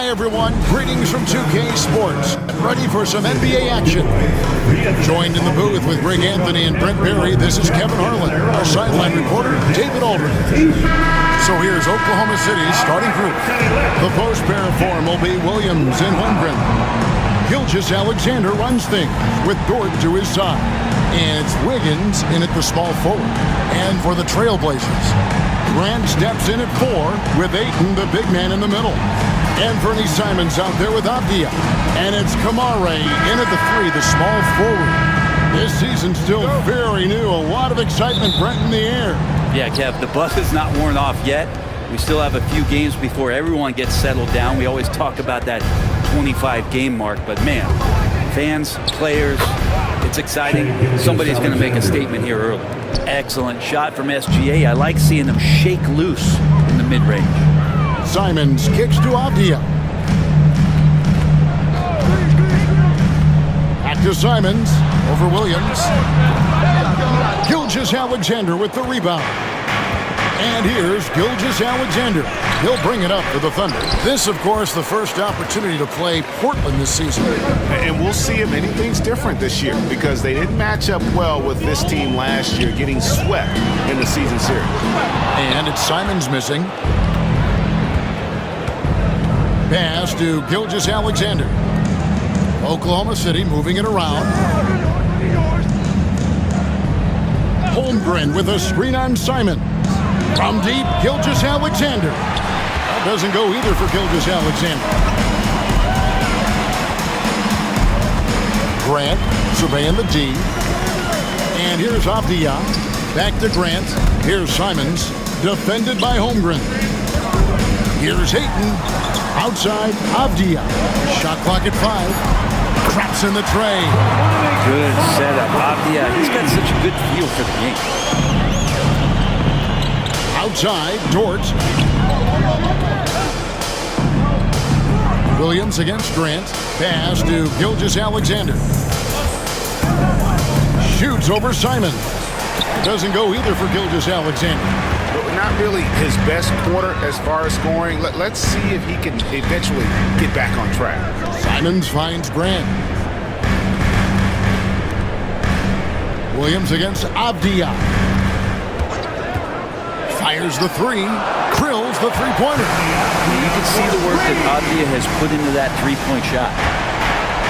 Hi everyone, greetings from 2K Sports. Ready for some NBA action. Joined in the booth with Greg Anthony and Brent Berry, this is Kevin Harlan. Our sideline reporter, David Aldrin. So here's Oklahoma City's starting group. The post pair form will be Williams and Holmgren. Gilgeous-Alexander runs things with Dort to his side. And it's Wiggins in at the small forward. And for the Trailblazers, Grant steps in at 4 with Ayton, the big man, in the middle. And Fernie Simons out there with Avdia. And it's Kamare in at the 3, the small forward. This season's still very new. A lot of excitement, Brent, in the air. Yeah, Kev, the bus is not worn off yet. We still have a few games before everyone gets settled down. We always talk about that 25-game mark. But, man, fans, players, it's exciting. Somebody's going to make a statement here early. Excellent shot from SGA. I like seeing them shake loose in the mid-range. Simons kicks to Avdia. Back to Simons. Over Williams. Gilgeous-Alexander with the rebound. And here's Gilgeous-Alexander. He'll bring it up for the Thunder. This, of course, the first opportunity to play Portland this season. And we'll see if anything's different this year because they didn't match up well with this team last year, getting swept in the season series. And it's Simons missing. Pass to Gilgeous-Alexander. Oklahoma City moving it around. Holmgren with a screen on Simon. From deep, Gilgeous-Alexander. That doesn't go either for Gilgeous-Alexander. Grant surveying the D. And here's Avdia. Back to Grant. Here's Simons. Defended by Holmgren. Here's Ayton. Outside, Avdia. Shot clock at 5. Traps in the tray. Good setup. Avdia, he's got such a good feel for the game. Outside, Dort. Williams against Grant. Pass to Gilgeous-Alexander. Shoots over Simon. Doesn't go either for Gilgeous-Alexander. Not really his best quarter as far as scoring. Let's see if he can eventually get back on track. Simons finds Grant. Williams against Avdia. Fires the 3. Krills the three-pointer. You can see the work that Avdia has put into that three-point shot.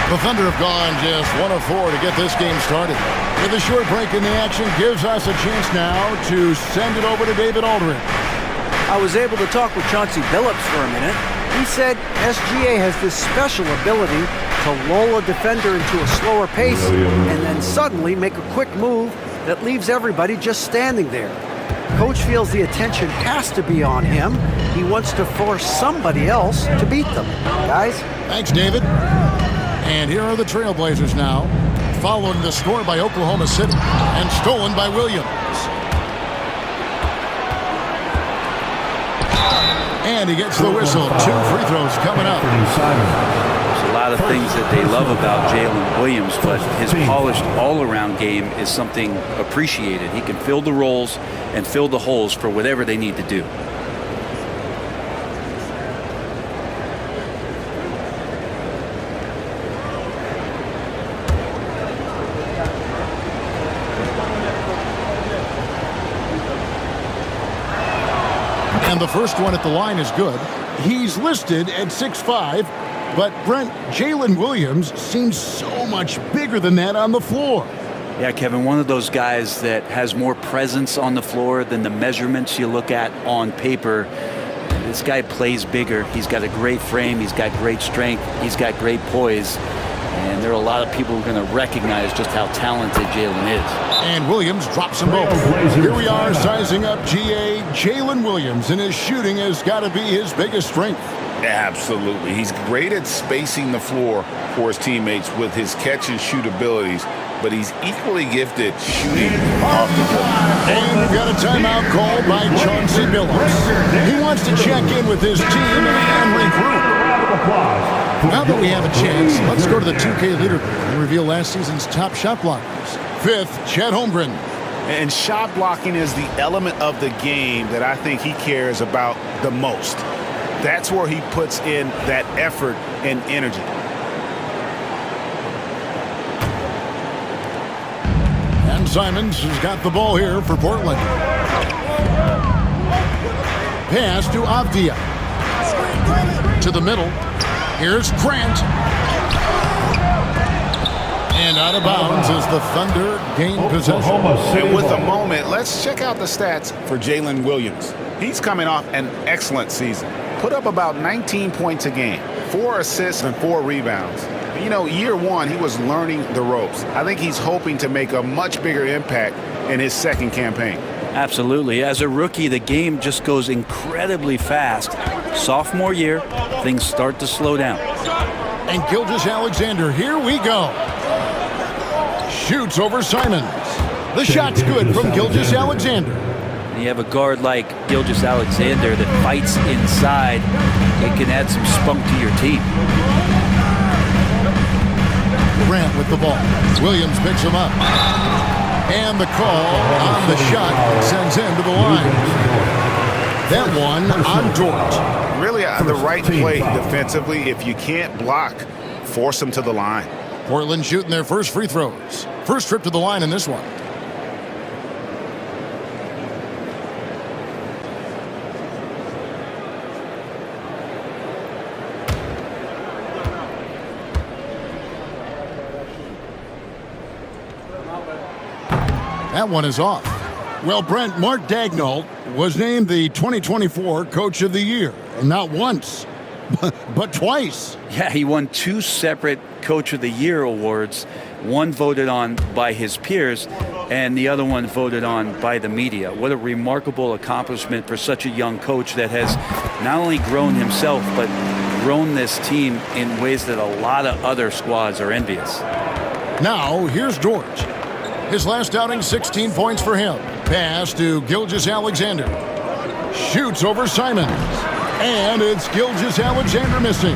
The Thunder have gone just 1 of 4 to get this game started. With a short break in the action gives us a chance now to send it over to David Aldrin. I was able to talk with Chauncey Billups for a minute. He said SGA has this special ability to lull a defender into a slower pace and then suddenly make a quick move that leaves everybody just standing there. Coach feels the attention has to be on him. He wants to force somebody else to beat them. Guys? Thanks, David. And here are the Trailblazers now, following the score by Oklahoma City and stolen by Williams. And he gets the whistle. 2 free throws coming up. There's a lot of things that they love about Jalen Williams, but his polished all-around game is something appreciated. He can fill the roles and fill the holes for whatever they need to do. And the first one at the line is good. He's listed at 6'5", but Brent, Jalen Williams seems so much bigger than that on the floor. Yeah, Kevin, one of those guys that has more presence on the floor than the measurements you look at on paper. This guy plays bigger. He's got a great frame. He's got great strength. He's got great poise. And there are a lot of people who are going to recognize just how talented Jalen is. And Williams drops them both. Here we are sizing up GA. Jalen Williams, and his shooting has got to be his biggest strength. Absolutely. He's great at spacing the floor for his teammates with his catch-and-shoot abilities, but he's equally gifted shooting off the ball. And we've got a timeout called by Chauncey Billups. He wants to check in with his team and regroup. Now that we have a chance, let's go to the 2K leaderboard and reveal last season's top shot blockers. 5th, Chet Holmgren. And shot blocking is the element of the game that I think he cares about the most. That's where he puts in that effort and energy. And Simons has got the ball here for Portland. Pass to Avdia. To the middle. Here's Grant. And out of bounds as the Thunder gain possession. And with a moment, let's check out the stats for Jalen Williams. He's coming off an excellent season. Put up about 19 points a game, 4 assists and 4 rebounds. You know, year one, he was learning the ropes. I think he's hoping to make a much bigger impact in his second campaign. Absolutely. As a rookie, the game just goes incredibly fast. Sophomore year, things start to slow down. And Gilgeous-Alexander, here we go. Shoots over Simons. The shot's good from Gilgeous-Alexander. You have a guard like Gilgeous-Alexander that fights inside. It can add some spunk to your team. Grant with the ball. Williams picks him up. And the call on the shot sends him to the line. That one on Dort. Really the right play defensively. If you can't block, force him to the line. Portland shooting their first free throws. First trip to the line in this one. That one is off. Well, Brent, Mark Daigneault was named the 2024 Coach of the Year. And not once, but twice. Yeah, he won 2 separate Coach of the Year awards. One voted on by his peers, and the other one voted on by the media. What a remarkable accomplishment for such a young coach that has not only grown himself, but grown this team in ways that a lot of other squads are envious. Now, here's Dort. His last outing, 16 points for him. Pass to Gilgeous-Alexander. Shoots over Simons. And it's Gilgeous-Alexander missing.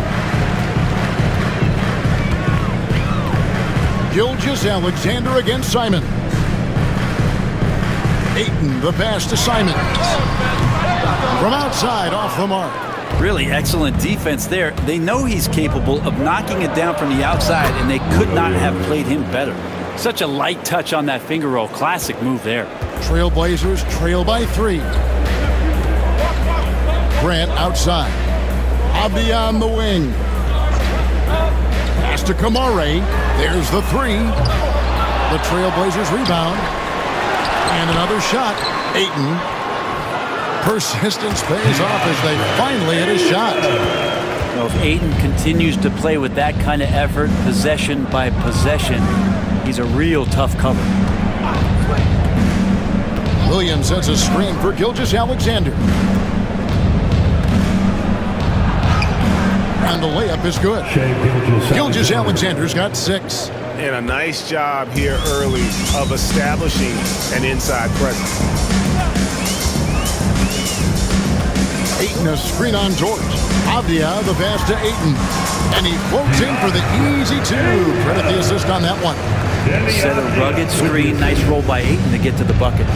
Gilgeous-Alexander against Simons. Ayton, the pass to Simons. From outside, off the mark. Really excellent defense there. They know he's capable of knocking it down from the outside, and they could not have played him better. Such a light touch on that finger roll. Classic move there. Trailblazers trail by 3. Grant outside. Avdia on the wing. Pass to Kamare. There's the 3. The Trailblazers rebound. And another shot. Ayton. Persistence pays off as they finally hit a shot. Well, if Ayton continues to play with that kind of effort, possession by possession, he's a real tough cover. Williams sets a screen for Gilgeous-Alexander. And the layup is good. Gilgeous-Alexander's got 6. And a nice job here early of establishing an inside presence. Ayton a screen on Dort. Avdia the pass to Ayton. And he floats in for the easy 2. Credit the assist on that one. Set a rugged screen. Nice roll by Ayton to get to the bucket.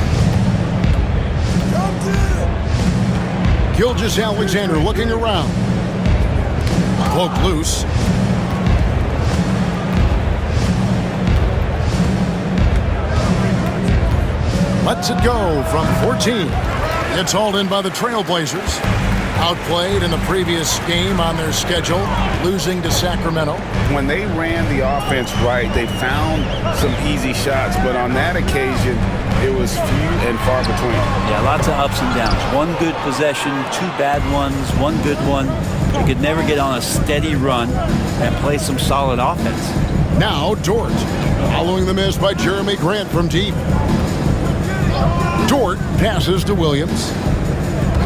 Gilgeous-Alexander looking around. Poke loose. Lets it go from 14. It's hauled in by the Trailblazers. Outplayed in the previous game on their schedule, losing to Sacramento. When they ran the offense right, they found some easy shots, but on that occasion, it was few and far between. Yeah, lots of ups and downs. One good possession, 2 bad ones, 1 good one. They could never get on a steady run and play some solid offense. Now Dort, following the miss by Jeremy Grant from deep. Dort passes to Williams.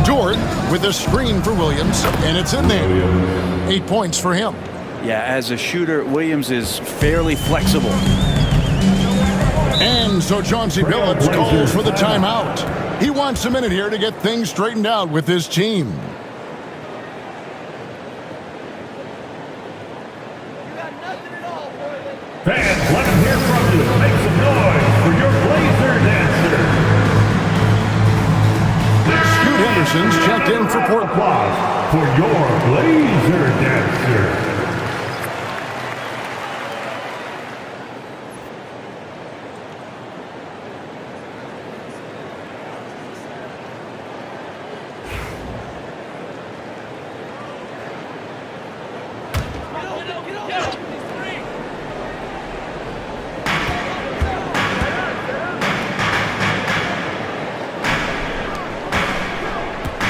Dort with a screen for Williams, and it's in there. 8 points for him. Yeah, as a shooter, Williams is fairly flexible. And so Chauncey Billups calls for the timeout. He wants a minute here to get things straightened out with his team. Fans, let them hear from you. Make some noise for your Blazer dancer. Scoot Henderson's checked checked in for Portland. Applause for your laser dancer.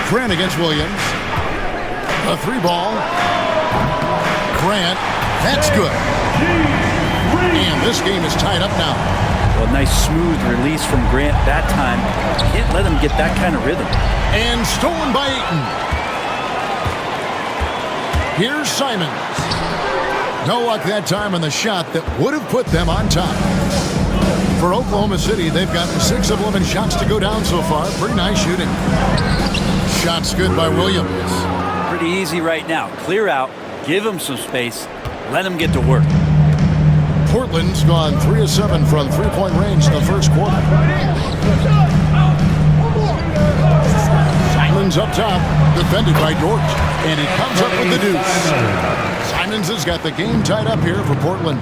Grant against Williams. A 3-ball. Grant, that's good. And this game is tied up now. Well, nice smooth release from Grant that time. Can't let him get that kind of rhythm. And stolen by Ayton. Here's Simons. No luck that time on the shot that would have put them on top. For Oklahoma City, they've gotten 6 of 11 shots to go down so far. Pretty nice shooting. Shots good by Williams. Pretty easy right now. Clear out, give him some space, let him get to work. Portland's gone 3 of 7 from three-point range in the first quarter. Simons up top, defended by Dort, and he comes up with the deuce. Simons has got the game tied up here for Portland.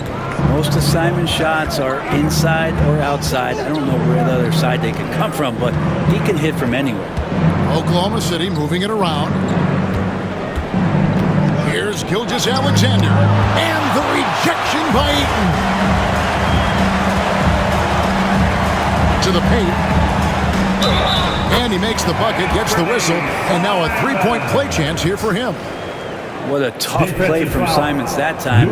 Most of Simon's shots are inside or outside. I don't know where the other side they can come from, but he can hit from anywhere. Oklahoma City moving it around. Here's Gilgeous-Alexander, and the rejection by Ayton. To the paint. And he makes the bucket, gets the whistle, and now a three-point play chance here for him. What a tough play from Simons that time.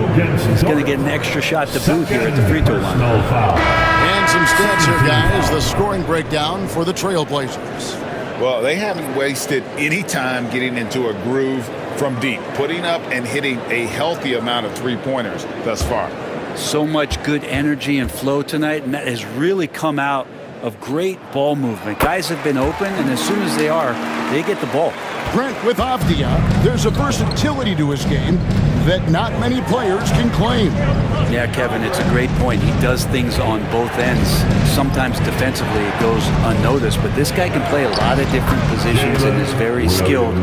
He's going to get an extra shot to boot here at the free throw line. And some stats here, guys. The scoring breakdown for the Trailblazers. Well, they haven't wasted any time getting into a groove from deep, putting up and hitting a healthy amount of three-pointers thus far. So much good energy and flow tonight, and that has really come out of great ball movement. Guys have been open, and as soon as they are, they get the ball. Brent, with Avdia, there's a versatility to his game that not many players can claim. Yeah, Kevin, it's a great point. He does things on both ends. Sometimes defensively it goes unnoticed, but this guy can play a lot of different positions and is very skilled.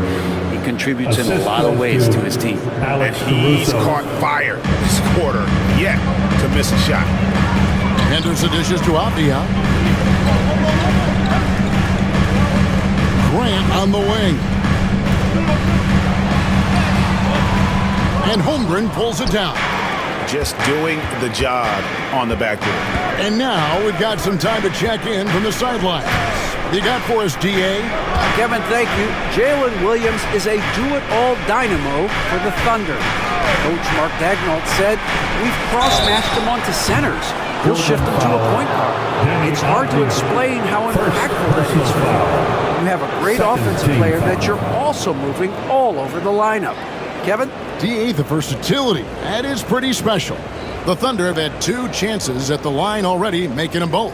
He contributes in a lot of ways to his team. And he's caught fire this quarter yet to miss a shot. Henderson dishes to Avdia. Grant on the wing. And Holmgren pulls it down. Just doing the job on the backboard. And now we've got some time to check in from the sidelines. You got for us, D.A.? Kevin, thank you. Jalen Williams is a do-it-all dynamo for the Thunder. Coach Mark Daigneault said, "We've cross-matched him onto centers. He'll shift him to a point guard. It's hard to explain how impactful that is for you. You have a great offensive player that you're also moving all over the lineup." Kevin? D.A., the versatility. That is pretty special. The Thunder have had 2 chances at the line already, making them both.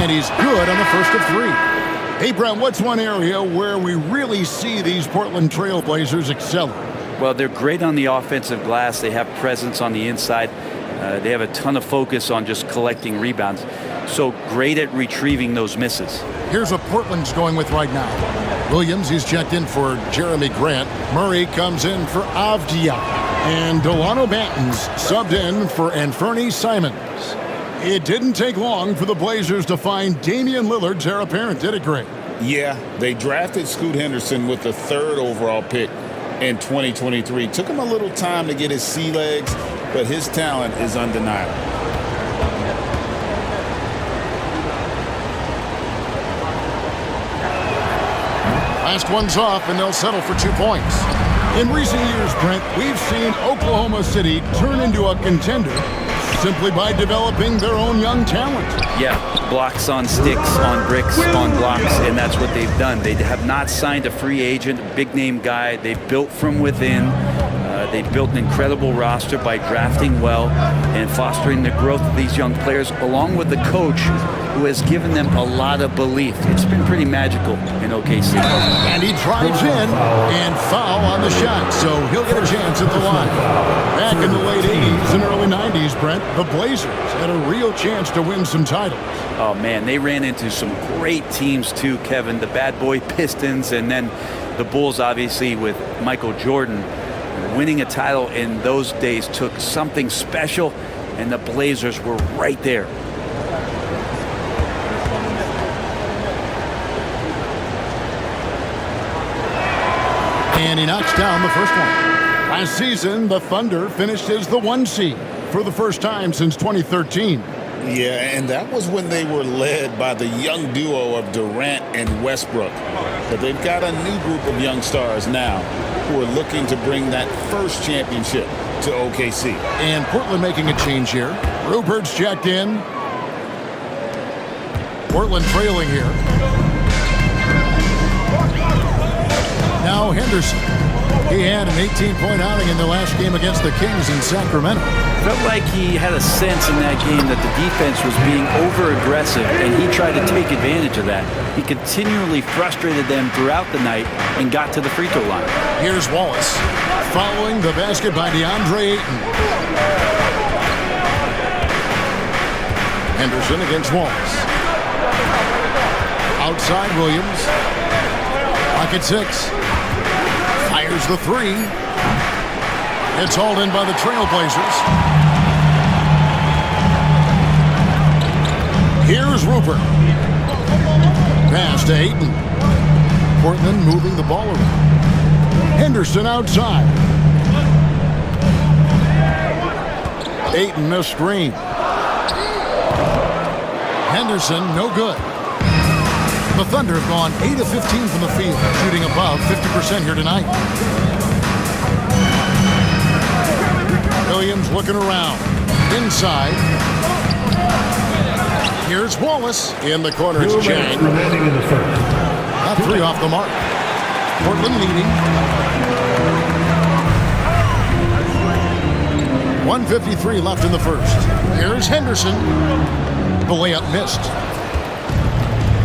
And he's good on the first of 3. Hey, Brent, what's one area where we really see these Portland Trailblazers excelling? Well, they're great on the offensive glass. They have presence on the inside. They have a ton of focus on just collecting rebounds. So great at retrieving those misses. Here's what Portland's going with right now. Williams, he's checked in for Jeremy Grant. Murray comes in for Avdia. And Delano Banton's subbed in for Anfernee Simons. It didn't take long for the Blazers to find Damian Lillard's heir apparent, did it, Greg? Yeah, they drafted Scoot Henderson with the 3rd overall pick in 2023. Took him a little time to get his sea legs, but his talent is undeniable. Last one's off, and they'll settle for 2 points. In recent years, Brent, we've seen Oklahoma City turn into a contender simply by developing their own young talent. Yeah, blocks on sticks, on bricks, on blocks, and that's what they've done. They have not signed a free agent, a big-name guy. They built from within. They built an incredible roster by drafting well and fostering the growth of these young players, along with the coach who has given them a lot of belief. It's been pretty magical in OKC. And he drives in and foul on the shot, so he'll get a chance at the line. Back in the late 80s and early 90s, Brent, the Blazers had a real chance to win some titles. Oh, man, they ran into some great teams too, Kevin. The bad boy Pistons, and then the Bulls, obviously, with Michael Jordan. Winning a title in those days took something special, and the Blazers were right there. And he knocks down the first one. Last season, the Thunder finished as the 1 seed for the first time since 2013. Yeah, and that was when they were led by the young duo of Durant and Westbrook. But they've got a new group of young stars now who are looking to bring that first championship to OKC. And Portland making a change here. Rupert's checked in. Portland trailing here. Now Henderson. He had an 18-point outing in the last game against the Kings in Sacramento. Felt like he had a sense in that game that the defense was being over-aggressive, and he tried to take advantage of that. He continually frustrated them throughout the night and got to the free throw line. Here's Wallace following the basket by DeAndre Ayton. Henderson against Wallace. Outside Williams. Pocket 6. Fires the 3. It's hauled in by the Trailblazers. Here's Rupert. Pass to Ayton. Portland moving the ball around. Henderson outside. Ayton a screen. Henderson no good. The Thunder have gone 8 of 15 from the field, shooting above 50% here tonight. Williams looking around. Inside. Here's Wallace. In the corner, it's Chang. Remaining in the first. Got 3 off the mark. Portland leading. 1:53 left in the first. Here's Henderson. The layup missed.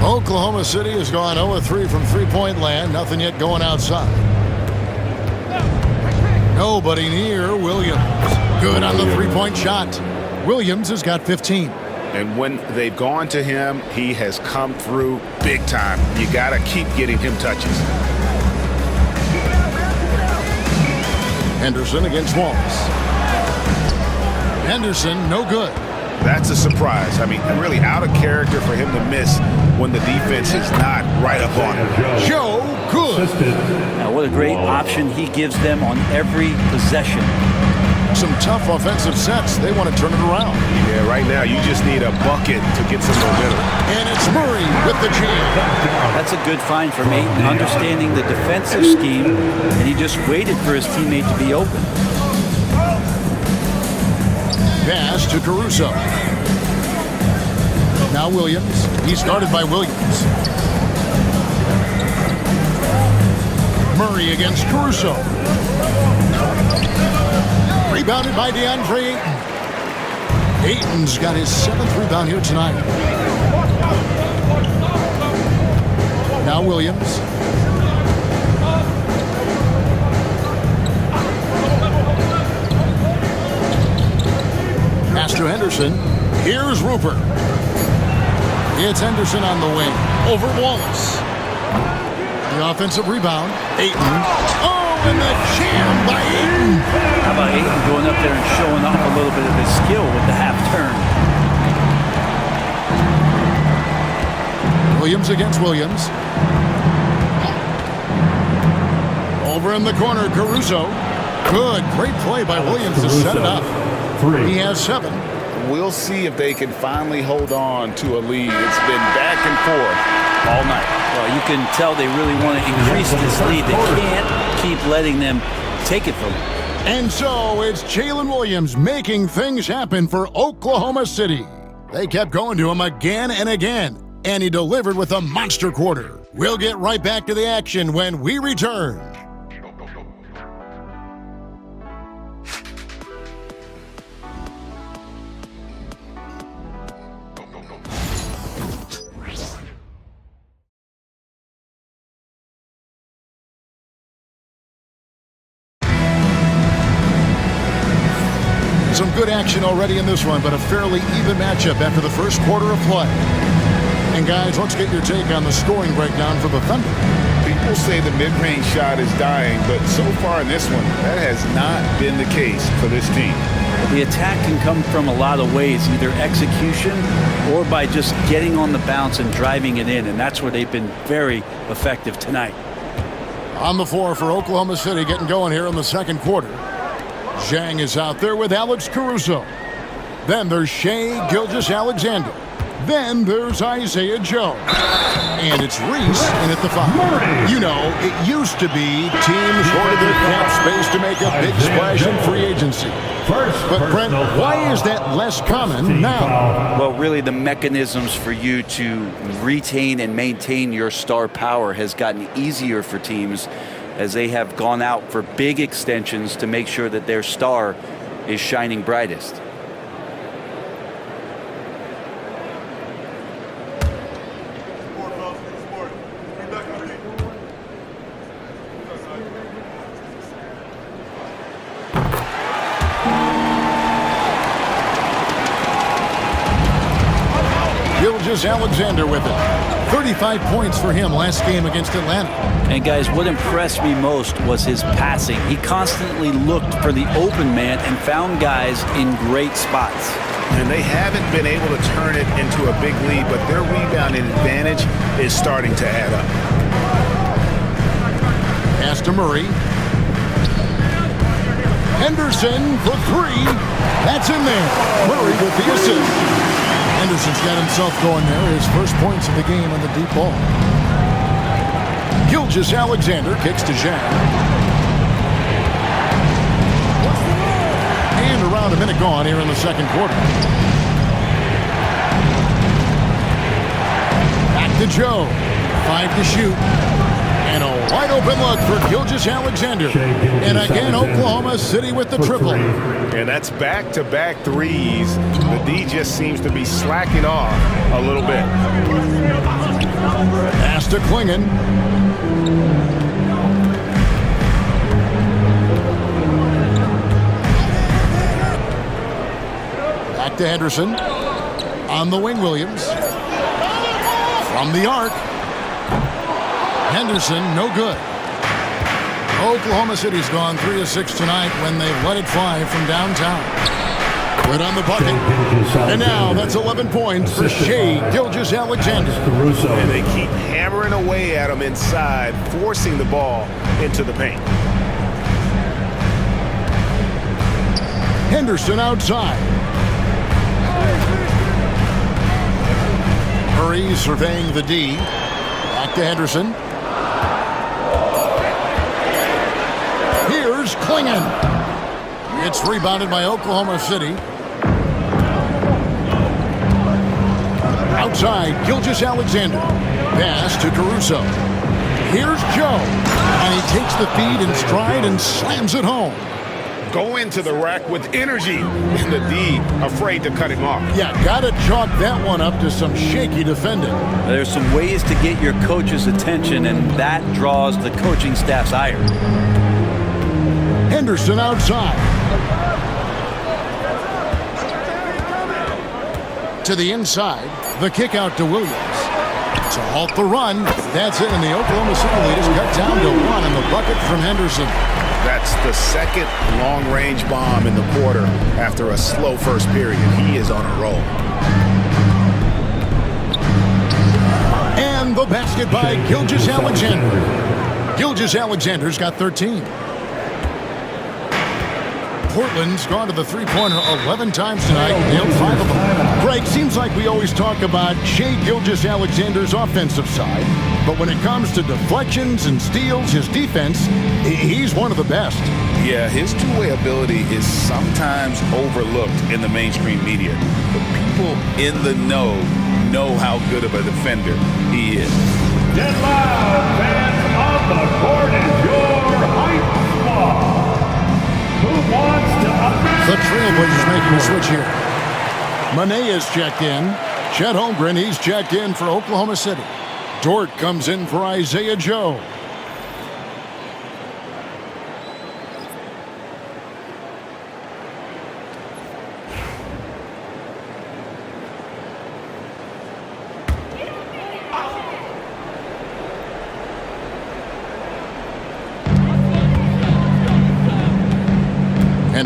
Oklahoma City has gone 0-3 from three-point land. Nothing yet going outside. Nobody near Williams. Good on the three-point shot. Williams has got 15. And when they've gone to him, he has come through big time. You got to keep getting him touches. Henderson against Wallace. Henderson, no good. That's a surprise. I mean, really out of character for him to miss when the defense is not right up on him. Joe Good. Now, what a great option he gives them on every possession. Some tough offensive sets. They want to turn it around. Yeah, right now you just need a bucket to get some momentum. And it's Murray with the jam. That's a good find for Ayton, understanding the defensive scheme, and he just waited for his teammate to be open. Pass to Caruso. Now Williams. He's guarded by Williams. Murray against Caruso. Rebounded by DeAndre Ayton. Ayton's got his 7th rebound here tonight. Now Williams. Pass to Henderson. Here's Rupert. It's Henderson on the wing. Over Wallace. The offensive rebound. Ayton. Oh, and the jam by Ayton. How about Ayton going up there and showing off a little bit of his skill with the half turn? Williams against Williams. Over in the corner, Caruso. Good, great play by Williams to set it up. He has 7. We'll see if they can finally hold on to a lead. It's been back and forth all night. Well, you can tell they really want to increase this lead. They can't keep letting them take it from them. And so it's Jalen Williams making things happen for Oklahoma City. They kept going to him again and again, and he delivered with a monster quarter. We'll get right back to the action when we return. Some good action already in this one, but a fairly even matchup after the first quarter of play. And guys, let's get your take on the scoring breakdown for the Thunder. People say the mid-range shot is dying, but so far in this one, that has not been the case for this team. The attack can come from a lot of ways, either execution or by just getting on the bounce and driving it in, and that's where they've been very effective tonight. On the floor for Oklahoma City, getting going here in the second quarter. Zhang is out there with Alex Caruso. Then there's Shai Gilgeous-Alexander. Then there's Isaiah Joe. And it's Reese in at the 5. You know, it used to be teams hoarded their cap space to make a big splash in free agency. But Brent, why is that less common now? Well, really the mechanisms for you to retain and maintain your star power has gotten easier for teams as they have gone out for big extensions to make sure that their star is shining brightest. Alexander with it. 35 points for him last game against Atlanta. And guys, what impressed me most was his passing. He constantly looked for the open man and found guys in great spots. And they haven't been able to turn it into a big lead, but their rebounding advantage is starting to add up. Pass to Murray. Henderson for 3. That's in there. Murray with the assist. Henderson's got himself going there. His first points of the game on the deep ball. Gilgeous-Alexander kicks to Zhang. And around a minute gone here in the second quarter. Back to Joe. 5 to shoot. And a wide open look for Gilgeous-Alexander. And again, Oklahoma City with the triple. And that's back-to-back threes. The D just seems to be slacking off a little bit. Pass to Klingon. Back to Henderson. On the wing, Williams. From the arc. Henderson, no good. Oklahoma City's gone 3 of 6 tonight when they've let it fly from downtown. Good on the bucket. And now that's 11 points for Shai Gilgeous-Alexander. And they keep hammering away at him inside, forcing the ball into the paint. Henderson outside. Murray surveying the D. Back to Henderson. Here's Klingon. It's rebounded by Oklahoma City. Outside, Gilgeous-Alexander. Pass to Caruso. Here's Joe. And he takes the feed in stride and slams it home. Go into the rack with energy. And the D afraid to cut him off. Yeah, gotta chalk that one up to some shaky defending. There's some ways to get your coach's attention, and that draws the coaching staff's ire. Henderson outside. To the inside. The kick out to Williams. To halt the run. That's it, and the Oklahoma City lead is cut down to 1 in the bucket from Henderson. That's the second long-range bomb in the quarter after a slow first period. He is on a roll. And the basket by Gilgeous-Alexander. Gilgeous-Alexander's got 13. Portland's gone to the three-pointer 11 times tonight, nailed 5 of them. Greg, seems like we always talk about Shai Gilgeous-Alexander's offensive side, but when it comes to deflections and steals, his defense, he's one of the best. Yeah, his two-way ability is sometimes overlooked in the mainstream media, but people in the know how good of a defender he is. Get loud, fans on the court is your hype squad. Who wants to The Trailblazers making a switch here. Manet is checked in. Chet Holmgren, he's checked in for Oklahoma City. Dort comes in for Isaiah Joe.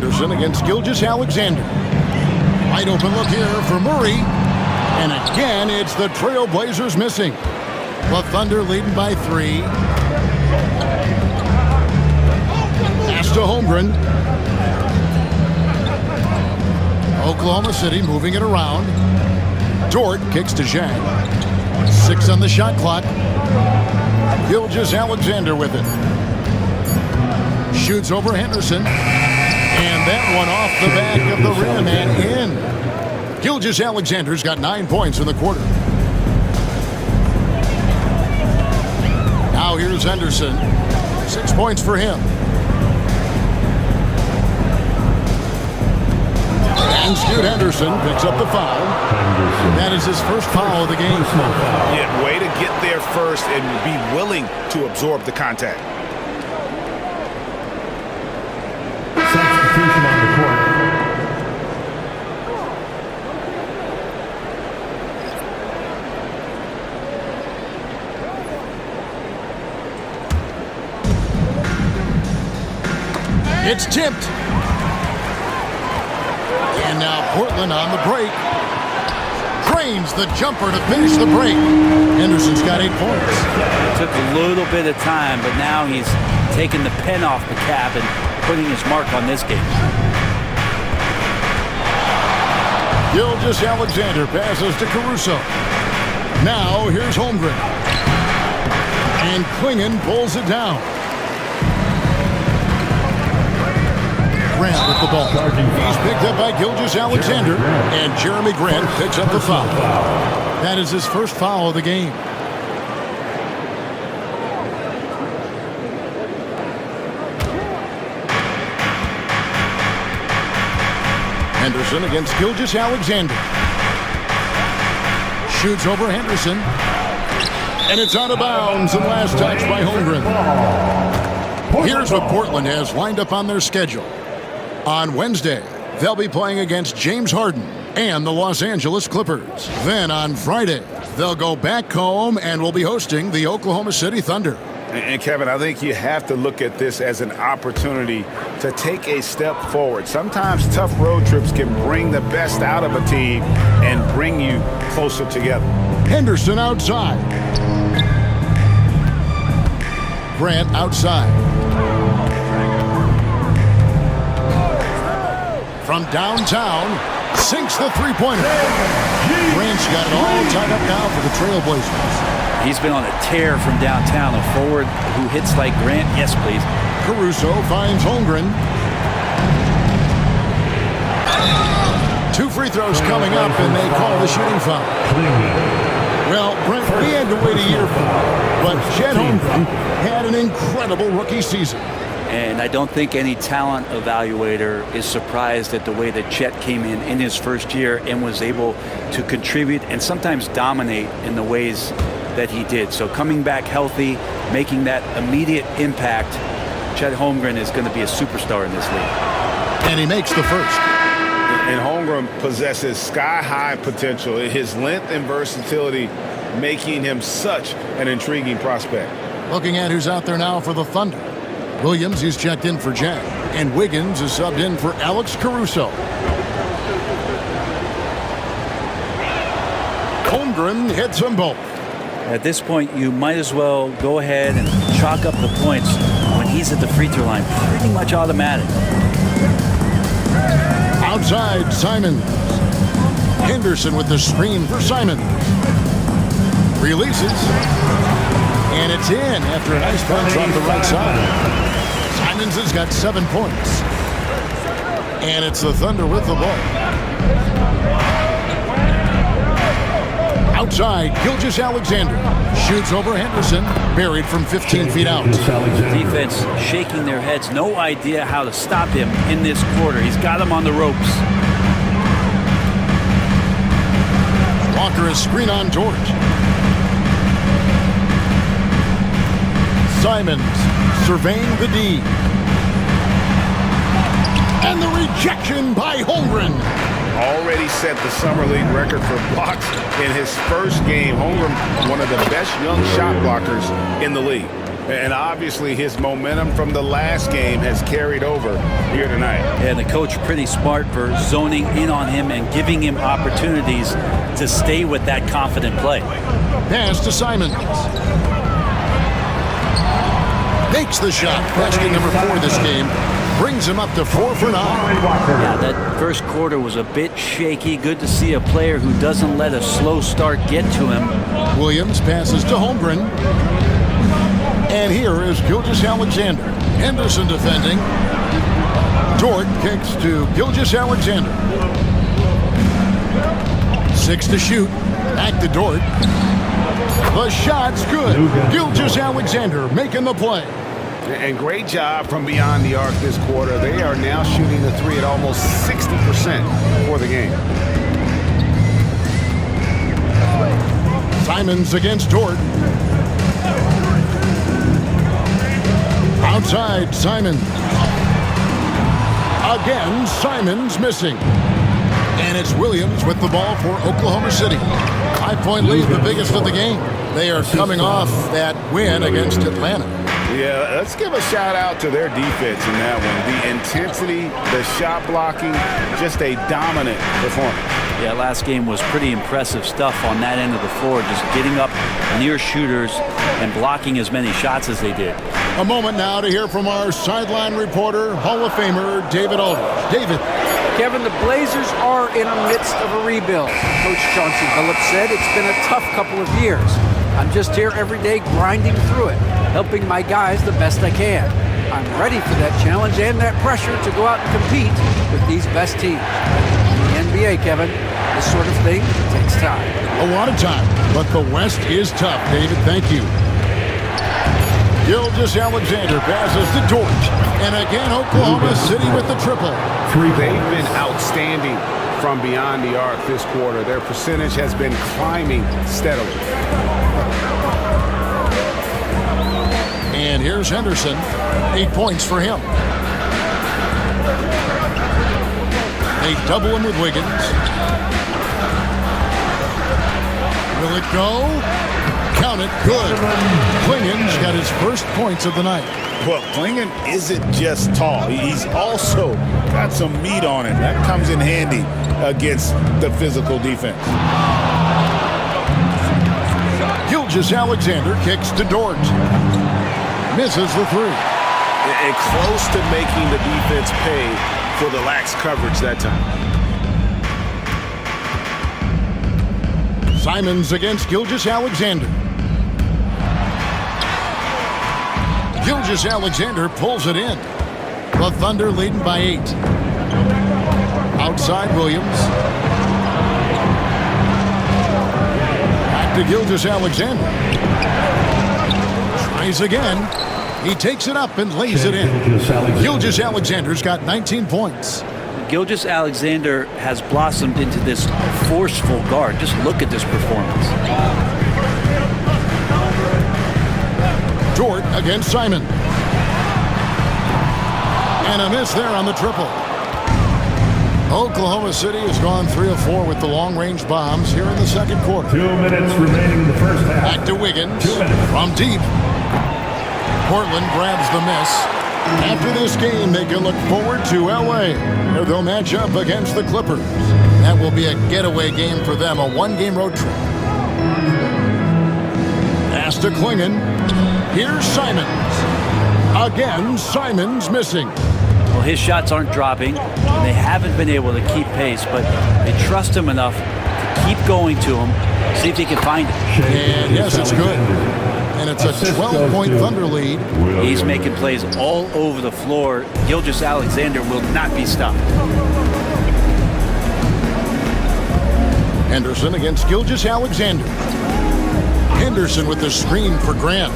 Henderson against Gilgeous-Alexander. Wide open look here for Murray. And again, it's the Trailblazers missing. The Thunder leading by 3. Pass to Holmgren. Oklahoma City moving it around. Dort kicks to Zhang. 6 on the shot clock. Gilgeous-Alexander with it. Shoots over Henderson. And that one off the back of the rim and in. Gilgeous-Alexander's got 9 points in the quarter. Now here's Henderson. 6 points for him. And Scoot Henderson picks up the foul. That is his first foul of the game. Yeah, way to get there first and be willing to absorb the contact. Substitution on the court. It's tipped. And now Portland on the break. Drains the jumper to finish the break. Henderson's got 8 points. It took a little bit of time, but now he's taking the pen off the cap and putting his mark on this game. Gilgeous-Alexander passes to Caruso. Now here's Holmgren. And Klingon pulls it down. Grant with the ball. He's picked up by Gilgeous-Alexander. And Jeremy Grant picks up the foul. That is his first foul of the game. Henderson against Gilgeous-Alexander. Shoots over Henderson. And it's out of bounds and last touch by Holmgren. Here's what Portland has lined up on their schedule. On Wednesday, they'll be playing against James Harden and the Los Angeles Clippers. Then on Friday, they'll go back home and will be hosting the Oklahoma City Thunder. And Kevin, I think you have to look at this as an opportunity to take a step forward. Sometimes tough road trips can bring the best out of a team and bring you closer together. Henderson outside. Grant outside. From downtown, sinks the three-pointer. Grant's got it all tied up now for the Trailblazers. He's been on a tear from downtown. A forward who hits like Grant. Yes, please. Caruso finds Holmgren. 2 free throws coming up, and they call the shooting foul. Well, Brent, we had to wait a year for it, but Chet Holmgren had an incredible rookie season. And I don't think any talent evaluator is surprised at the way that Chet came in his first year and was able to contribute and sometimes dominate in the ways that he did. So coming back healthy, making that immediate impact, Chet Holmgren is going to be a superstar in this league. And he makes the first. And Holmgren possesses sky-high potential. His length and versatility making him such an intriguing prospect. Looking at who's out there now for the Thunder. Williams is checked in for Jack, and Wiggins is subbed in for Alex Caruso. Holmgren hits them both. At this point, you might as well go ahead and chalk up the points when he's at the free throw line. Pretty much automatic. Outside, Simons. Henderson with the screen for Simons. Releases. And it's in after a nice punch off the right side. Simons has got 7 points. And it's the Thunder with the ball. Outside, Gilgeous-Alexander shoots over Henderson, buried from 15 feet out. Defense shaking their heads, no idea how to stop him in this quarter. He's got him on the ropes. Walker is screen on George. Simons surveying the D. And the rejection by Holmgren. Already set the summer league record for blocks in his first game. Holmgren, one of the best young shot blockers in the league. And obviously his momentum from the last game has carried over here tonight. And the coach pretty smart for zoning in on him and giving him opportunities to stay with that confident play. Pass to Simons. Makes the shot. Basket number 4 this game. Brings him up to 4 for 9. Yeah, that first quarter was a bit shaky. Good to see a player who doesn't let a slow start get to him. Williams passes to Holmgren. And here is Gilgeous-Alexander. Henderson defending. Dort kicks to Gilgeous-Alexander. 6 to shoot. Back to Dort. The shot's good. Gilgeous-Alexander making the play. And great job from beyond the arc this quarter. They are now shooting the 3 at almost 60% for the game. Simons against Dort. Outside, Simons. Again, Simons missing. And it's Williams with the ball for Oklahoma City. 5-point lead, the biggest of the game. They are coming off that win against Atlanta. Yeah, let's give a shout out to their defense in that one. The intensity, the shot blocking, just a dominant performance. Yeah, last game was pretty impressive stuff on that end of the floor, just getting up near shooters and blocking as many shots as they did. A moment now to hear from our sideline reporter, Hall of Famer David Aldridge. David. Kevin, the Blazers are in the midst of a rebuild. Coach Chauncey Billups said it's been a tough couple of years. I'm just here every day grinding through it, helping my guys the best I can. I'm ready for that challenge and that pressure to go out and compete with these best teams. In the NBA, Kevin, this sort of thing takes time. A lot of time, but the West is tough, David. Thank you. Gilgeous-Alexander passes to Dort. And again, Oklahoma City with the triple. They've been outstanding from beyond the arc this quarter. Their percentage has been climbing steadily. And here's Henderson. 8 points for him. They double him with Wiggins. Will it go? Count it. Good. Klingen's got his first points of the night. Well, Klingen isn't just tall. He's also got some meat on him. That comes in handy against the physical defense. Gilgeous-Alexander kicks to Dort. Misses the 3. And close to making the defense pay for the lax coverage that time. Simons against Gilgeous-Alexander. Gilgeous-Alexander pulls it in. The Thunder leading by 8. Outside Williams. Back to Gilgeous-Alexander. Tries again. He takes it up and lays it in. Gilgeous-Alexander's got 19 points. Gilgeous-Alexander has blossomed into this forceful guard. Just look at this performance. Dort against Simon. And a miss there on the triple. Oklahoma City has gone 3 of 4 with the long-range bombs here in the second quarter. 2 minutes remaining in the first half. Back to Wiggins from deep. Portland grabs the miss. After this game, they can look forward to L.A., where they'll match up against the Clippers. That will be a getaway game for them, a one-game road trip. Pass to Klingen. Here's Simons. Again, Simons missing. Well, his shots aren't dropping, and they haven't been able to keep pace, but they trust him enough to keep going to him, see if he can find it. And yes, it's good. And it's a 12-point Thunder lead. He's making plays all over the floor. Gilgeous-Alexander will not be stopped. Henderson against Gilgeous-Alexander. Henderson with the screen for Grant.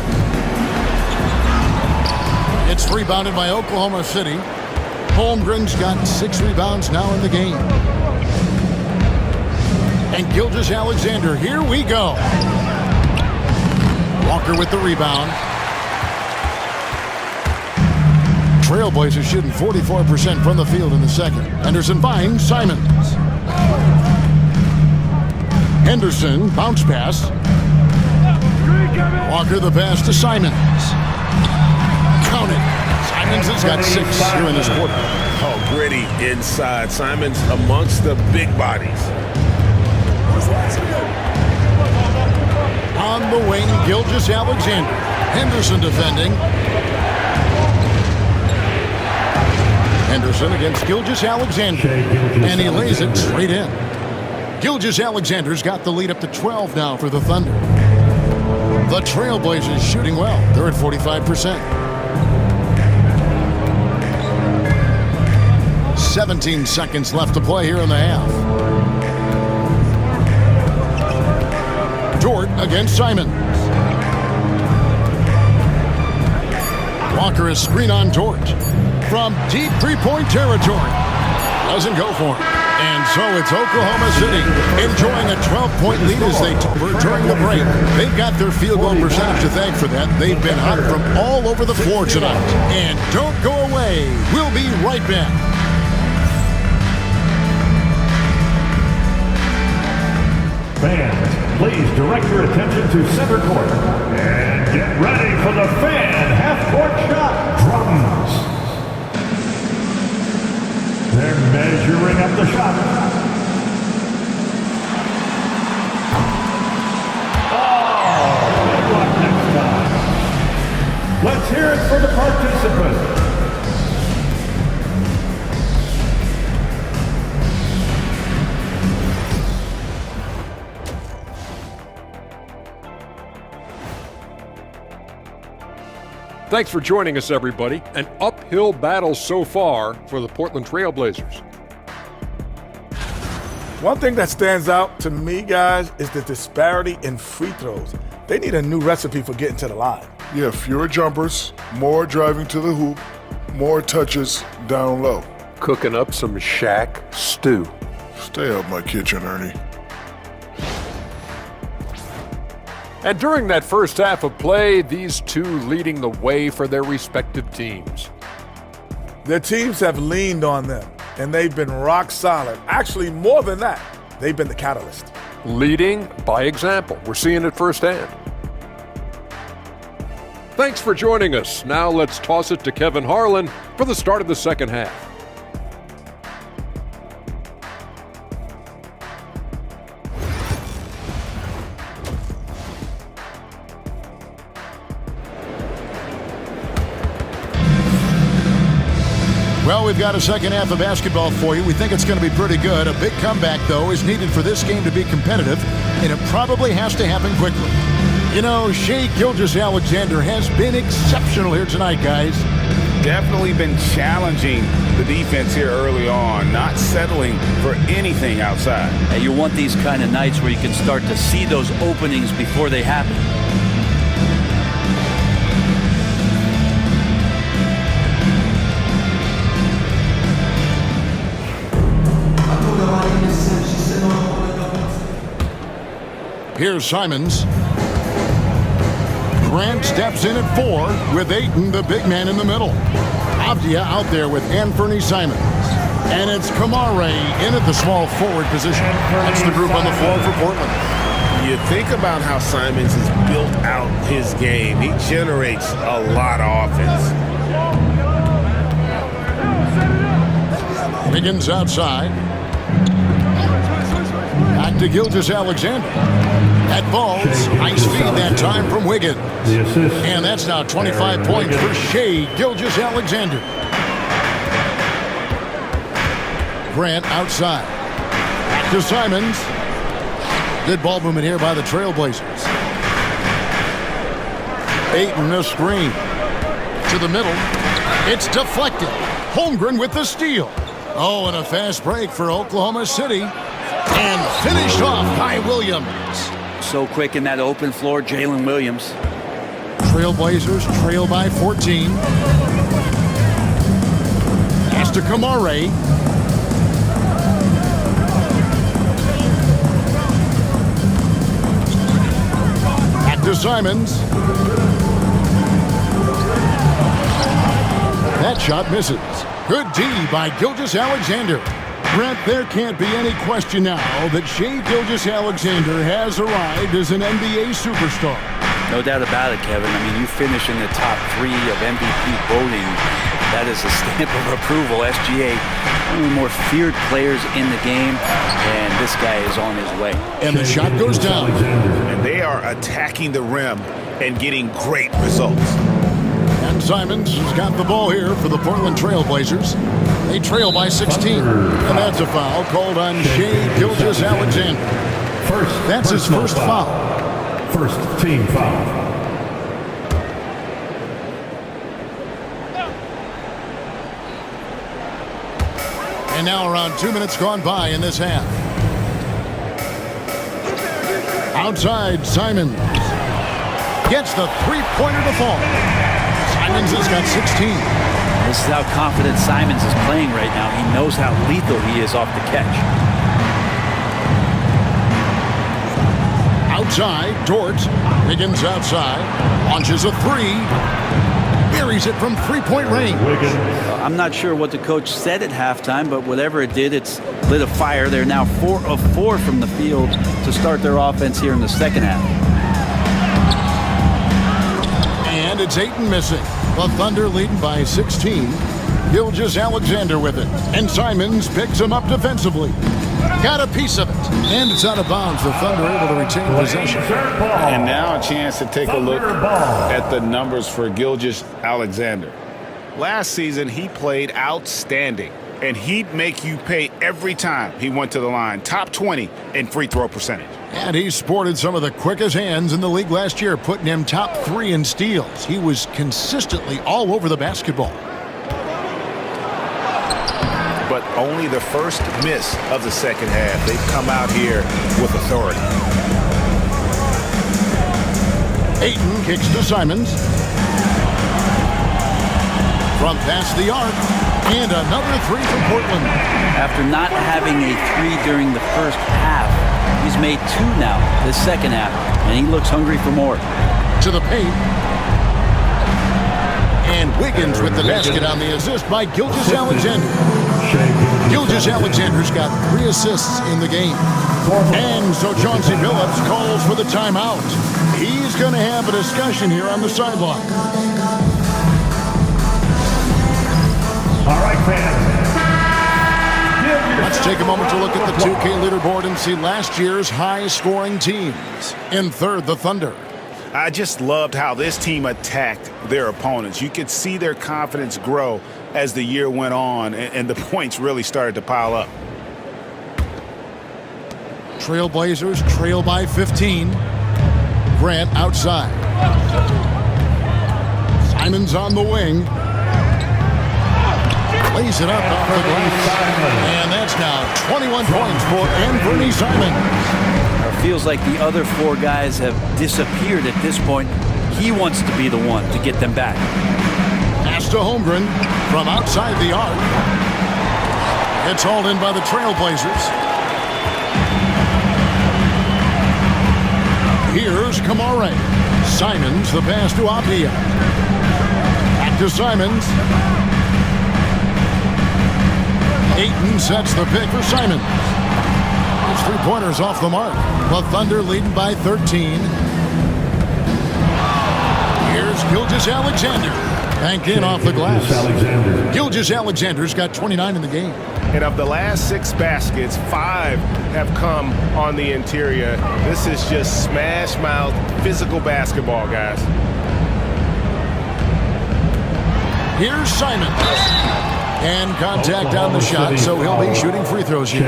It's rebounded by Oklahoma City. Holmgren's got 6 rebounds now in the game. And Gilgeous-Alexander, here we go. Walker with the rebound. Trailblazers shooting 44% from the field in the second. Henderson finds Simons. Henderson, bounce pass. Walker the pass to Simons. Simons has got 6 here in this quarter. Oh, gritty inside. Simons amongst the big bodies. On the wing, Gilgeous-Alexander. Henderson defending. Henderson against Gilgeous-Alexander. And he lays it straight in. Gilgeous-Alexander's got the lead up to 12 now for the Thunder. The Trailblazers shooting well. They're at 45%. 17 seconds left to play here in the half. Dort against Simons. Walker is screen on Dort. From deep three-point territory. Doesn't go for him. And so it's Oklahoma City enjoying a 12-point lead as they took over during the break. They've got their field goal percentage to thank for that. They've been hot from all over the floor tonight. And don't go away. We'll be right back. Fans, please direct your attention to center court and get ready for the fan half-court shot drums. They're measuring up the shot. Oh, good luck next time. Let's hear it for the participants. Thanks for joining us, everybody. An uphill battle so far for the Portland Trailblazers. One thing that stands out to me, guys, is the disparity in free throws. They need a new recipe for getting to the line. Yeah, fewer jumpers, more driving to the hoop, more touches down low. Cooking up some Shaq stew. Stay out my kitchen, Ernie. And during that first half of play, these two leading the way for their respective teams. Their teams have leaned on them, and they've been rock solid. Actually, more than that, they've been the catalyst. Leading by example. We're seeing it firsthand. Thanks for joining us. Now let's toss it to Kevin Harlan for the start of the second half. Well, we've got a second half of basketball for you. We think it's going to be pretty good. A big comeback, though, is needed for this game to be competitive, and it probably has to happen quickly. You know, Shai Gilgeous-Alexander has been exceptional here tonight, guys. Definitely been challenging the defense here early on, not settling for anything outside. And you want these kind of nights where you can start to see those openings before they happen. Here's Simons. Grant steps in at 4 with Ayton, the big man, in the middle. Avdia out there with Anthony Simons. And it's Kamare in at the small forward position. That's the group on the floor for Portland. You think about how Simons has built out his game. He generates a lot of offense. Wiggins outside. Back to Gilgeous-Alexander. That falls. Nice feed that time from Wiggins. And that's now 25 points for Shai Gilgeous-Alexander. Grant outside. Back to Simons. Good ball movement here by the Trailblazers. Ayton a screen. To the middle. It's deflected. Holmgren with the steal. Oh, and a fast break for Oklahoma City. And finished off by Williams. So quick in that open floor, Jalen Williams. Trailblazers trail by 14. Pass to Kamare. Back to Simons. That shot misses. Good D by Gilgeous-Alexander. Brent, there can't be any question now that Shai Gilgeous-Alexander has arrived as an NBA superstar. No doubt about it, Kevin. I mean, you finish in the top 3 of MVP voting That is a stamp of approval. SGA, one of the more feared players in the game, and this guy is on his way. And the shot goes down. And they are attacking the rim and getting great results. And Simons has got the ball here for the Portland Trail Blazers. They trail by 16. And that's a foul called on Shai Gilgeous-Alexander. That's his first foul. First team foul. And now around 2 minutes gone by in this half. Outside, Simons gets the three-pointer to fall. Simons has got 16. This is how confident Simons is playing right now. He knows how lethal he is off the catch. Outside, Dort. Wiggins outside. Launches a three. Buries it from three-point range. I'm not sure what the coach said at halftime, but whatever it did, it's lit a fire. They're now 4 of 4 from the field to start their offense here in the second half. And it's Ayton missing. The Thunder leading by 16. Gilgeous-Alexander with it. And Simons picks him up defensively. Got a piece of it. And it's out of bounds. The Thunder able to retain possession. And now a chance to take a look at the numbers for Gilgeous-Alexander. Last season, he played outstanding. And he'd make you pay every time he went to the line. Top 20 in free throw percentage. And he sported some of the quickest hands in the league last year, putting him top 3 in steals. He was consistently all over the basketball. But only the first miss of the second half. They've come out here with authority. Ayton kicks to Simons. From past the arc. And another three from Portland. After not having a three during the first half, he's made 2 now this second half, and he looks hungry for more. To the paint. And Wiggins with the basket on the assist by Gilgeous-Alexander. Gilgeous-Alexander's got 3 assists in the game. And so Chauncey Billups calls for the timeout. He's going to have a discussion here on the sideline. All right, fans. Let's take a moment to look at the 2K leaderboard and see last year's high-scoring teams. In third, the Thunder. I just loved how this team attacked their opponents. You could see their confidence grow as the year went on, and the points really started to pile up. Trailblazers trail by 15. Grant outside. Simons on the wing. Lays it up off the glass. And that's now 21 points for Anthony Simons. It feels like the other 4 guys have disappeared at this point. He wants to be the one to get them back. Pass to Holmgren from outside the arc. It's hauled in by the Trailblazers. Here's Kamare. Simons, the pass to Apia. Back to Simons. Ayton sets the pick for Simons. His three-pointers off the mark. The Thunder leading by 13. Here's Gilgeous-Alexander. Banked in off the glass. Gilgeous-Alexander's got 29 in the game. And of the last 6 baskets, 5 have come on the interior. This is just smash mouth physical basketball, guys. Here's Simons. And contact on the shot, so he'll be shooting free throws here.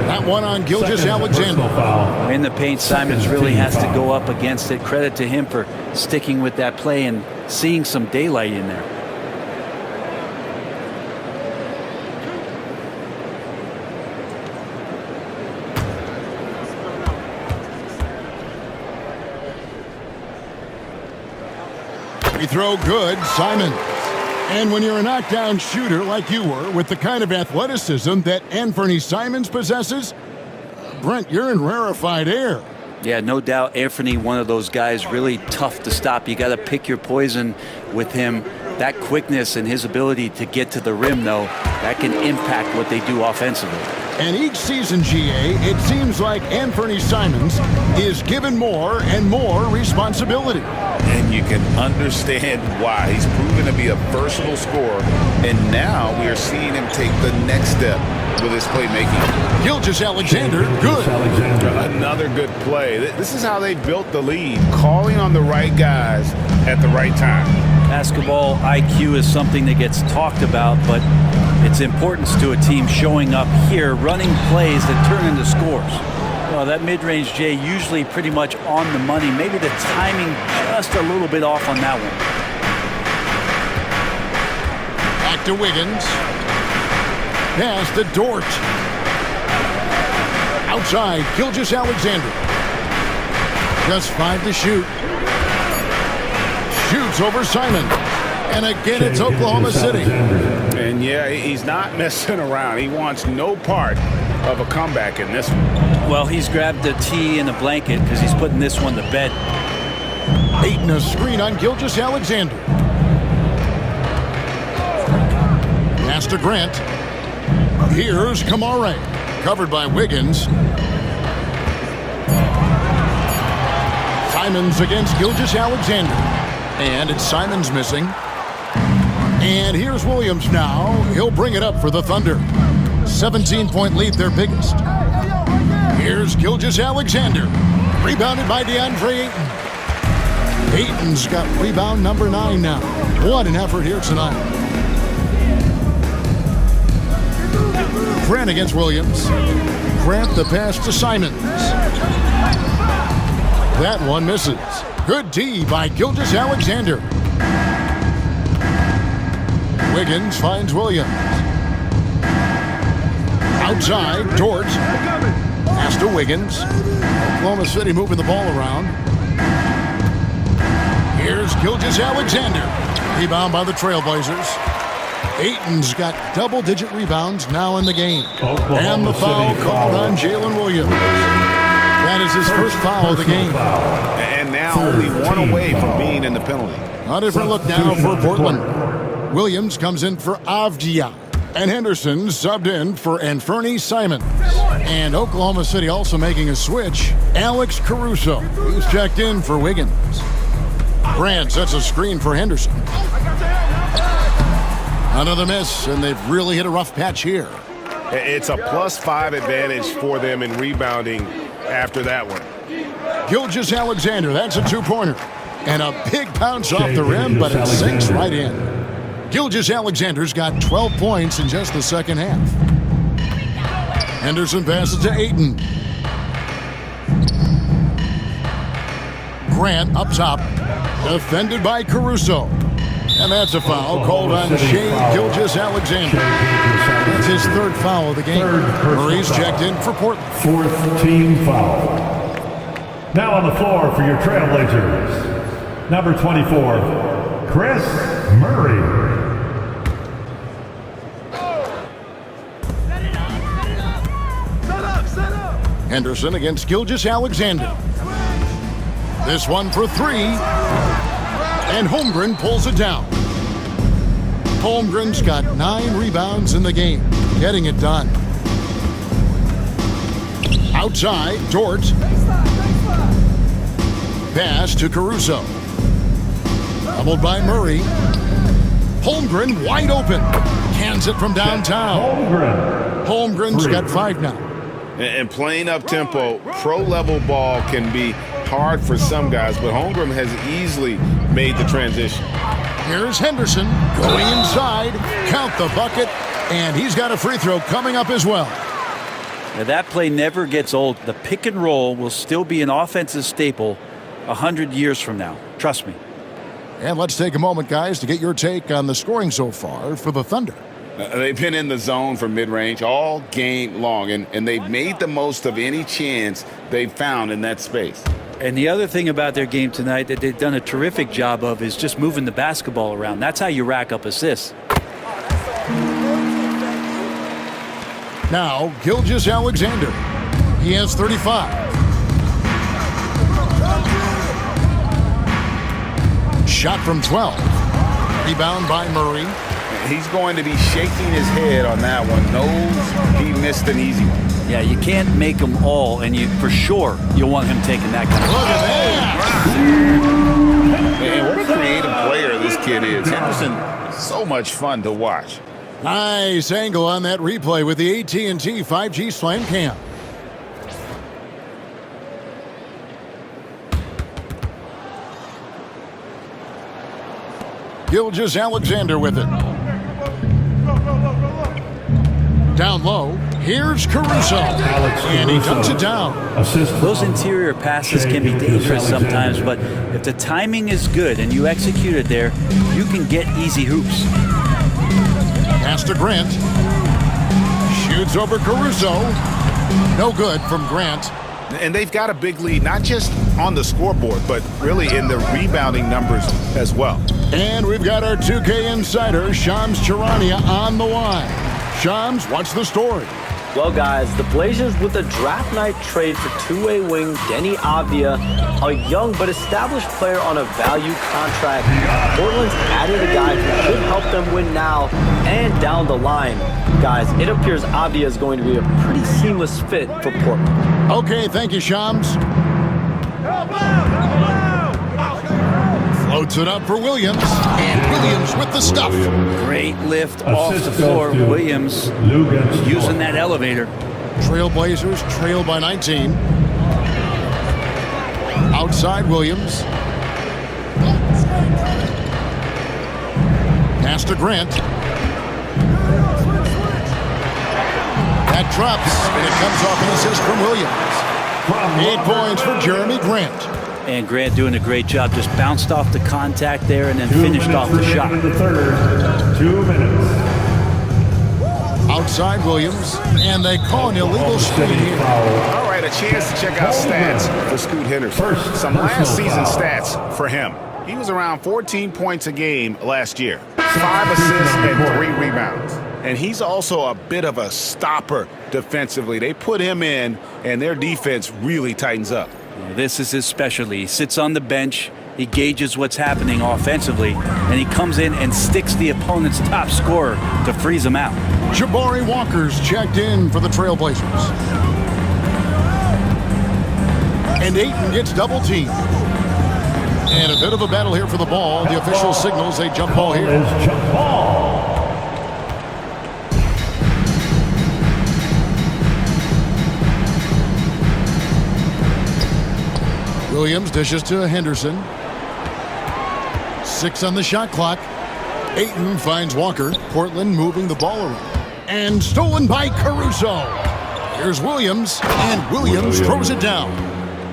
That one on Gilgeous-Alexander. In the paint, Simons really has to go up against it. Credit to him for sticking with that play and seeing some daylight in there. Free throw good, Simons. And when you're a knockdown shooter like you were, with the kind of athleticism that Anthony Simons possesses, Brent, you're in rarefied air. Yeah, no doubt. Anthony, one of those guys, really tough to stop. You got to pick your poison with him. That quickness and his ability to get to the rim, though, that can impact what they do offensively. And each season, GA, it seems like Anthony Simons is given more and more responsibility. And you can understand why. He's proven to be a versatile scorer, and now we are seeing him take the next step with his playmaking. Gilgeous-Alexander, good. Another good play. This is how they built the lead, calling on the right guys at the right time. Basketball IQ is something that gets talked about, but its importance to a team showing up here, running plays that turn into scores. Well, that mid-range, Jay, usually pretty much on the money. Maybe the timing just a little bit off on that one. Back to Wiggins. Pass to Dort. Outside, Gilgeous-Alexander. Just 5 to shoot. Shoots over Simon. And again, it's Oklahoma City. And yeah, he's not messing around. He wants no part of a comeback in this one. Well, he's grabbed the tee and the blanket because he's putting this one to bed. Ayton a screen on Gilgeous-Alexander. Pass to Grant. Here's Kamare. Covered by Wiggins. Simons against Gilgeous-Alexander. And it's Simons missing. And here's Williams now. He'll bring it up for the Thunder. 17-point lead, their biggest. Here's Gilgeous-Alexander. Rebounded by DeAndre Ayton. Ayton's got rebound number 9 now. What an effort here tonight. Grant against Williams. Grant the pass to Simons. That one misses. Good D by Gilgeous-Alexander. Wiggins finds Williams. Outside, Dort. Pass to Wiggins. Oklahoma City moving the ball around. Here's Gilgeous-Alexander. Rebound by the Trailblazers. Ayton's got double-digit rebounds now in the game. And the foul called on Jalen Williams. That is his first foul of the game. And now only one away from being in the penalty. A different look now for Portland. Williams comes in for Avdia. And Henderson subbed in for Anthony Simons. And Oklahoma City also making a switch. Alex Caruso, who's checked in for Wiggins. Grant sets a screen for Henderson. Another miss, and they've really hit a rough patch here. It's a +5 advantage for them in rebounding after that one. Gilgeous-Alexander, that's a 2-pointer. And a big bounce off the rim, but it sinks right in. Gilgeous-Alexander's got 12 points in just the second half. Henderson passes to Ayton. Grant up top, defended by Caruso. And that's a foul called on Shai Gilgeous-Alexander. That's his third foul of the game. Murray's checked in for Portland. 4th team foul. Now on the floor for your Trailblazers, number 24, Chris Murray. Henderson against Gilgeous-Alexander. This one for 3. And Holmgren pulls it down. Holmgren's got 9 rebounds in the game, getting it done. Outside, Dort. Pass to Caruso. Doubled by Murray. Holmgren wide open. Cans it from downtown. Holmgren's got 5 now. And playing up-tempo, pro-level ball can be hard for some guys, but Holmgren has easily made the transition. Here's Henderson going inside. Count the bucket, and he's got a free throw coming up as well. Now that play never gets old. The pick and roll will still be an offensive staple 100 years from now. Trust me. And let's take a moment, guys, to get your take on the scoring so far for the Thunder. They've been in the zone for mid-range all game long, and they've made the most of any chance they've found in that space. And the other thing about their game tonight that they've done a terrific job of is just moving the basketball around. That's how you rack up assists. Now, Gilgeous-Alexander. He has 35. Shot from 12. Rebound by Murray. He's going to be shaking his head on that one. Knows he missed an easy one. Yeah, you can't make them all, and for sure you'll want him taking that kind of Look at that! Man, what a creative player this kid is. Henderson, so much fun to watch. Nice angle on that replay with the AT&T 5G Slam Cam. Gilgeous-Alexander with it. Down low, here's Caruso. And he ducks it down. Those interior passes can be dangerous sometimes, but if the timing is good and you execute it there, you can get easy hoops. Pass to Grant. Shoots over Caruso. No good from Grant. And they've got a big lead, not just on the scoreboard, but really in the rebounding numbers as well. And we've got our 2K insider, Shams Charania, on the line. Shams, what's the story? Well, guys, the Blazers with a draft night trade for two-way wing Denny Avdia, a young but established player on a value contract. Portland's added a guy who should help them win now and down the line. Guys, it appears Avdia is going to be a pretty seamless fit for Portland. Okay, thank you, Shams. Floats it up for Williams, and Williams with the stuff. Great lift off the floor. Williams using that elevator. Trailblazers trail by 19. Outside Williams. Pass to Grant. That drops, and it comes off an assist from Williams. 8 points for Jeremy Grant. And Grant doing a great job. Just bounced off the contact there and then finished off the shot. 2 minutes. Outside Williams, and they call an illegal screen here. All right, a chance to check out stats for Scoot Henderson. Some last season stats for him. He was around 14 points a game last year, 5 assists and 3 rebounds. And he's also a bit of a stopper defensively. They put him in, and their defense really tightens up. This is his specialty. He sits on the bench, he gauges what's happening offensively, and he comes in and sticks the opponent's top scorer to freeze him out. Jabari Walker's checked in for the Trailblazers. And Ayton gets double teamed. And a bit of a battle here for the ball. The official signals a jump ball here. Jump ball. Williams dishes to Henderson. 6 on the shot clock. Ayton finds Walker. Portland moving the ball around. And stolen by Caruso. Here's Williams, and Williams throws it down.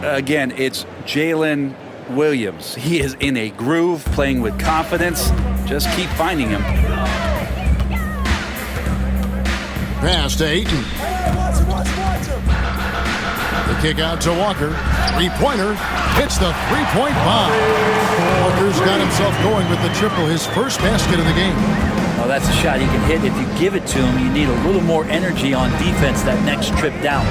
Again, it's Jalen Williams. He is in a groove, playing with confidence. Just keep finding him. Pass to Ayton. The kick out to Walker. Three-pointer. Hits the three-point bomb. Walker's got himself going with the triple, his first basket of the game. Oh, that's a shot he can hit. If you give it to him, you need a little more energy on defense that next trip down.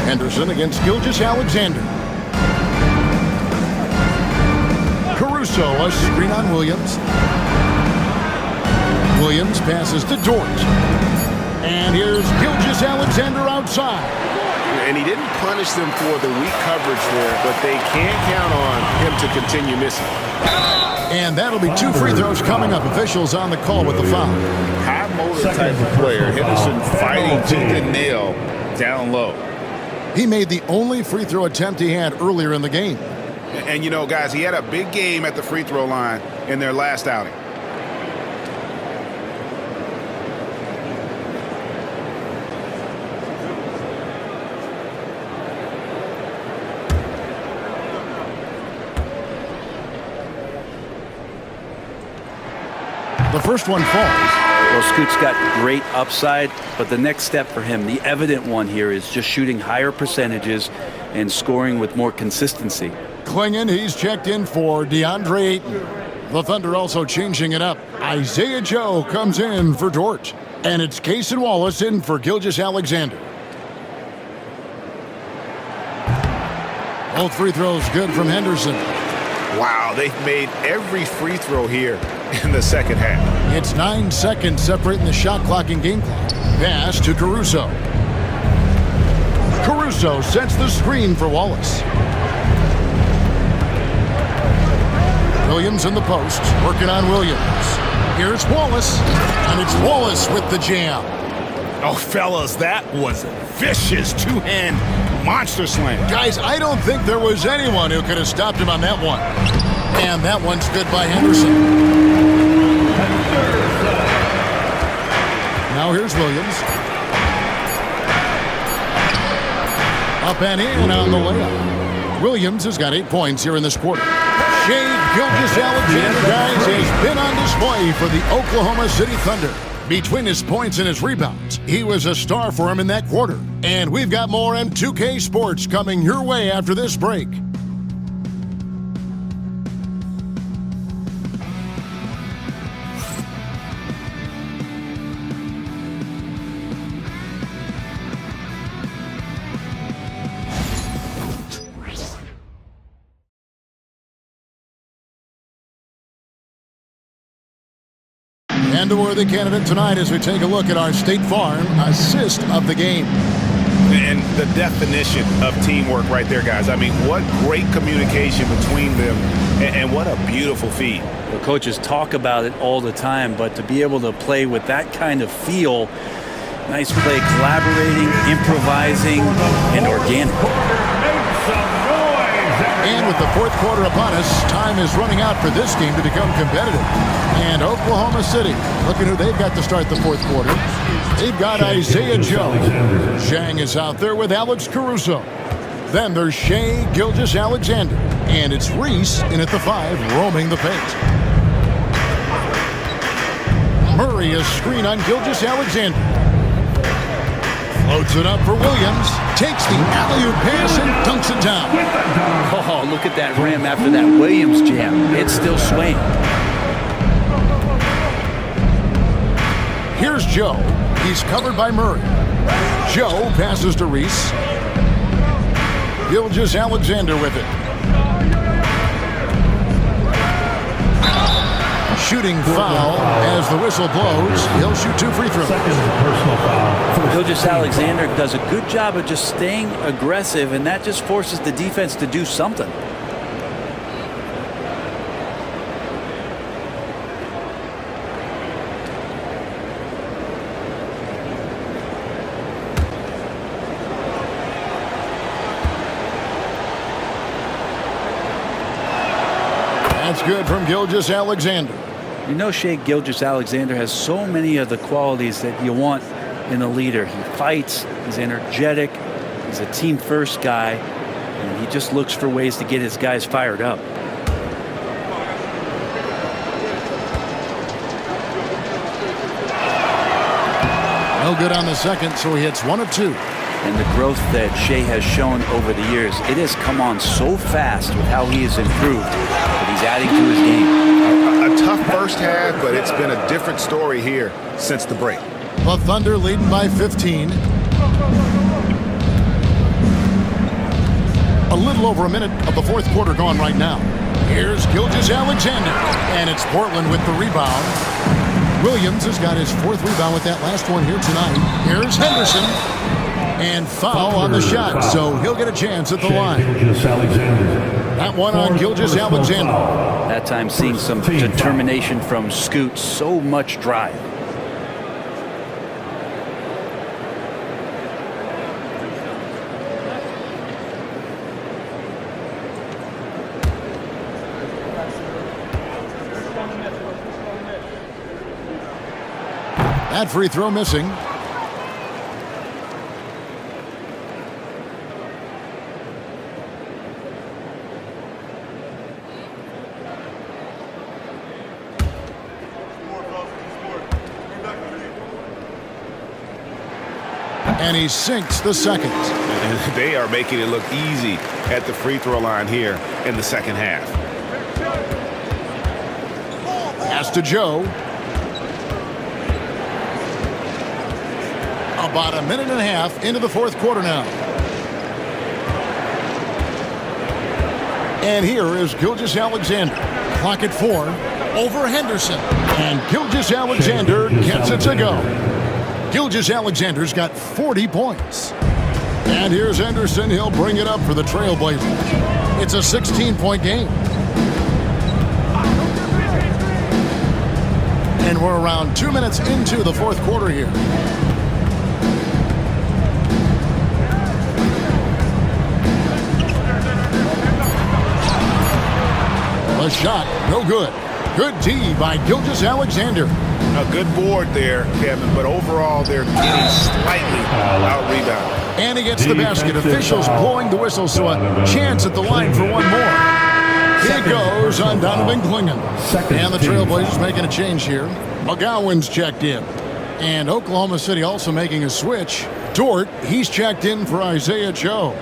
Henderson against Gilgeous-Alexander. Caruso, a screen on Williams. Williams passes to Dort. And here's Gilgeous-Alexander outside. And he didn't punish them for the weak coverage there, but they can't count on him to continue missing. And that'll be 2 free throws coming up. Officials on the call with the foul. High motor type of player. Henderson fighting tooth and nail down low. He made the only free throw attempt he had earlier in the game. And you know, guys, he had a big game at the free throw line in their last outing. The first one falls. Well, Scoot's got great upside, but the next step for him, the evident one here, is just shooting higher percentages and scoring with more consistency. Klingon, he's checked in for DeAndre Ayton. The Thunder also changing it up. Isaiah Joe comes in for Dort. And it's Cason Wallace in for Gilgeous-Alexander. Both free throws good from Henderson. Wow, they've made every free throw here in the second half. It's 9 seconds separating the shot clock and game clock. Pass to Caruso. Caruso sets the screen for Wallace. Williams in the post, working on Williams. Here's Wallace, and it's Wallace with the jam. Oh, fellas, that was a vicious two-hand monster slam. Guys, I don't think there was anyone who could have stopped him on that one. And that one's good by Henderson. Now here's Williams. Up and in on the layup. Williams has got 8 points here in this quarter. Shai Gilgeous-Alexander, guys, has been on display for the Oklahoma City Thunder. Between his points and his rebounds, he was a star for him in that quarter. And we've got more M2K Sports coming your way after this break. And a worthy candidate tonight as we take a look at our State Farm assist of the game. And the definition of teamwork right there, guys. I mean, what great communication between them, and what a beautiful feat. The coaches talk about it all the time, but to be able to play with that kind of feel, nice play, collaborating, improvising, and organic. And with the fourth quarter upon us, time is running out for this game to become competitive. And Oklahoma City, looking who they've got to start the fourth quarter. They've got Isaiah Joe. Zhang is out there with Alex Caruso. Then there's Shai Gilgeous-Alexander. And it's Reese in at the 5, roaming the paint. Murray a screen on Gilgeous-Alexander. Loads it up for Williams. Takes the alley-oop pass and dunks it down. Oh, look at that rim after that Williams jam. It's still swaying. Here's Joe. He's covered by Murray. Joe passes to Reese. Gilgeous-Alexander with it. Shooting foul as the whistle blows. He'll shoot 2 free throws. Gilgeous-Alexander does a good job of just staying aggressive, and that just forces the defense to do something. That's good from Gilgeous-Alexander. You know, Shai Gilgeous-Alexander has so many of the qualities that you want in a leader. He fights, he's energetic, he's a team-first guy, and he just looks for ways to get his guys fired up. No good on the second, so he hits 1 of 2. And the growth that Shai has shown over the years, it has come on so fast with how he has improved that he's adding to his game. A tough first half, but it's been a different story here since the break. The Thunder leading by 15. A little over a minute of the fourth quarter gone right now. Here's Gilgeous-Alexander, and it's Portland with the rebound. Williams has got his 4th rebound with that last one here tonight. Here's Henderson, and foul on the shot, so he'll get a chance at the line. That one on Gilgeous-Alexander. That time seeing some determination from Scoot, so much drive. That free throw missing. And he sinks the second. And they are making it look easy at the free throw line here in the second half. Pass to Joe. About a minute and a half into the fourth quarter now. And here is Gilgeous-Alexander. Clock at 4. Over Henderson. And Gilgeous-Alexander gets it to go. Gilgeous-Alexander's got 40 points. And here's Henderson. He'll bring it up for the Trailblazers. It's a 16-point game. And we're around 2 minutes into the fourth quarter here. A shot, no good. Good D by Gilgeous-Alexander. A good board there, Kevin, but overall they're getting slightly out-rebounded. And he gets the basket. Officials blowing the whistle, so a chance at the line for one more. He goes on Donovan Clingan. And the Trailblazers making a change here. McGowan's checked in. And Oklahoma City also making a switch. Dort, he's checked in for Isaiah Joe.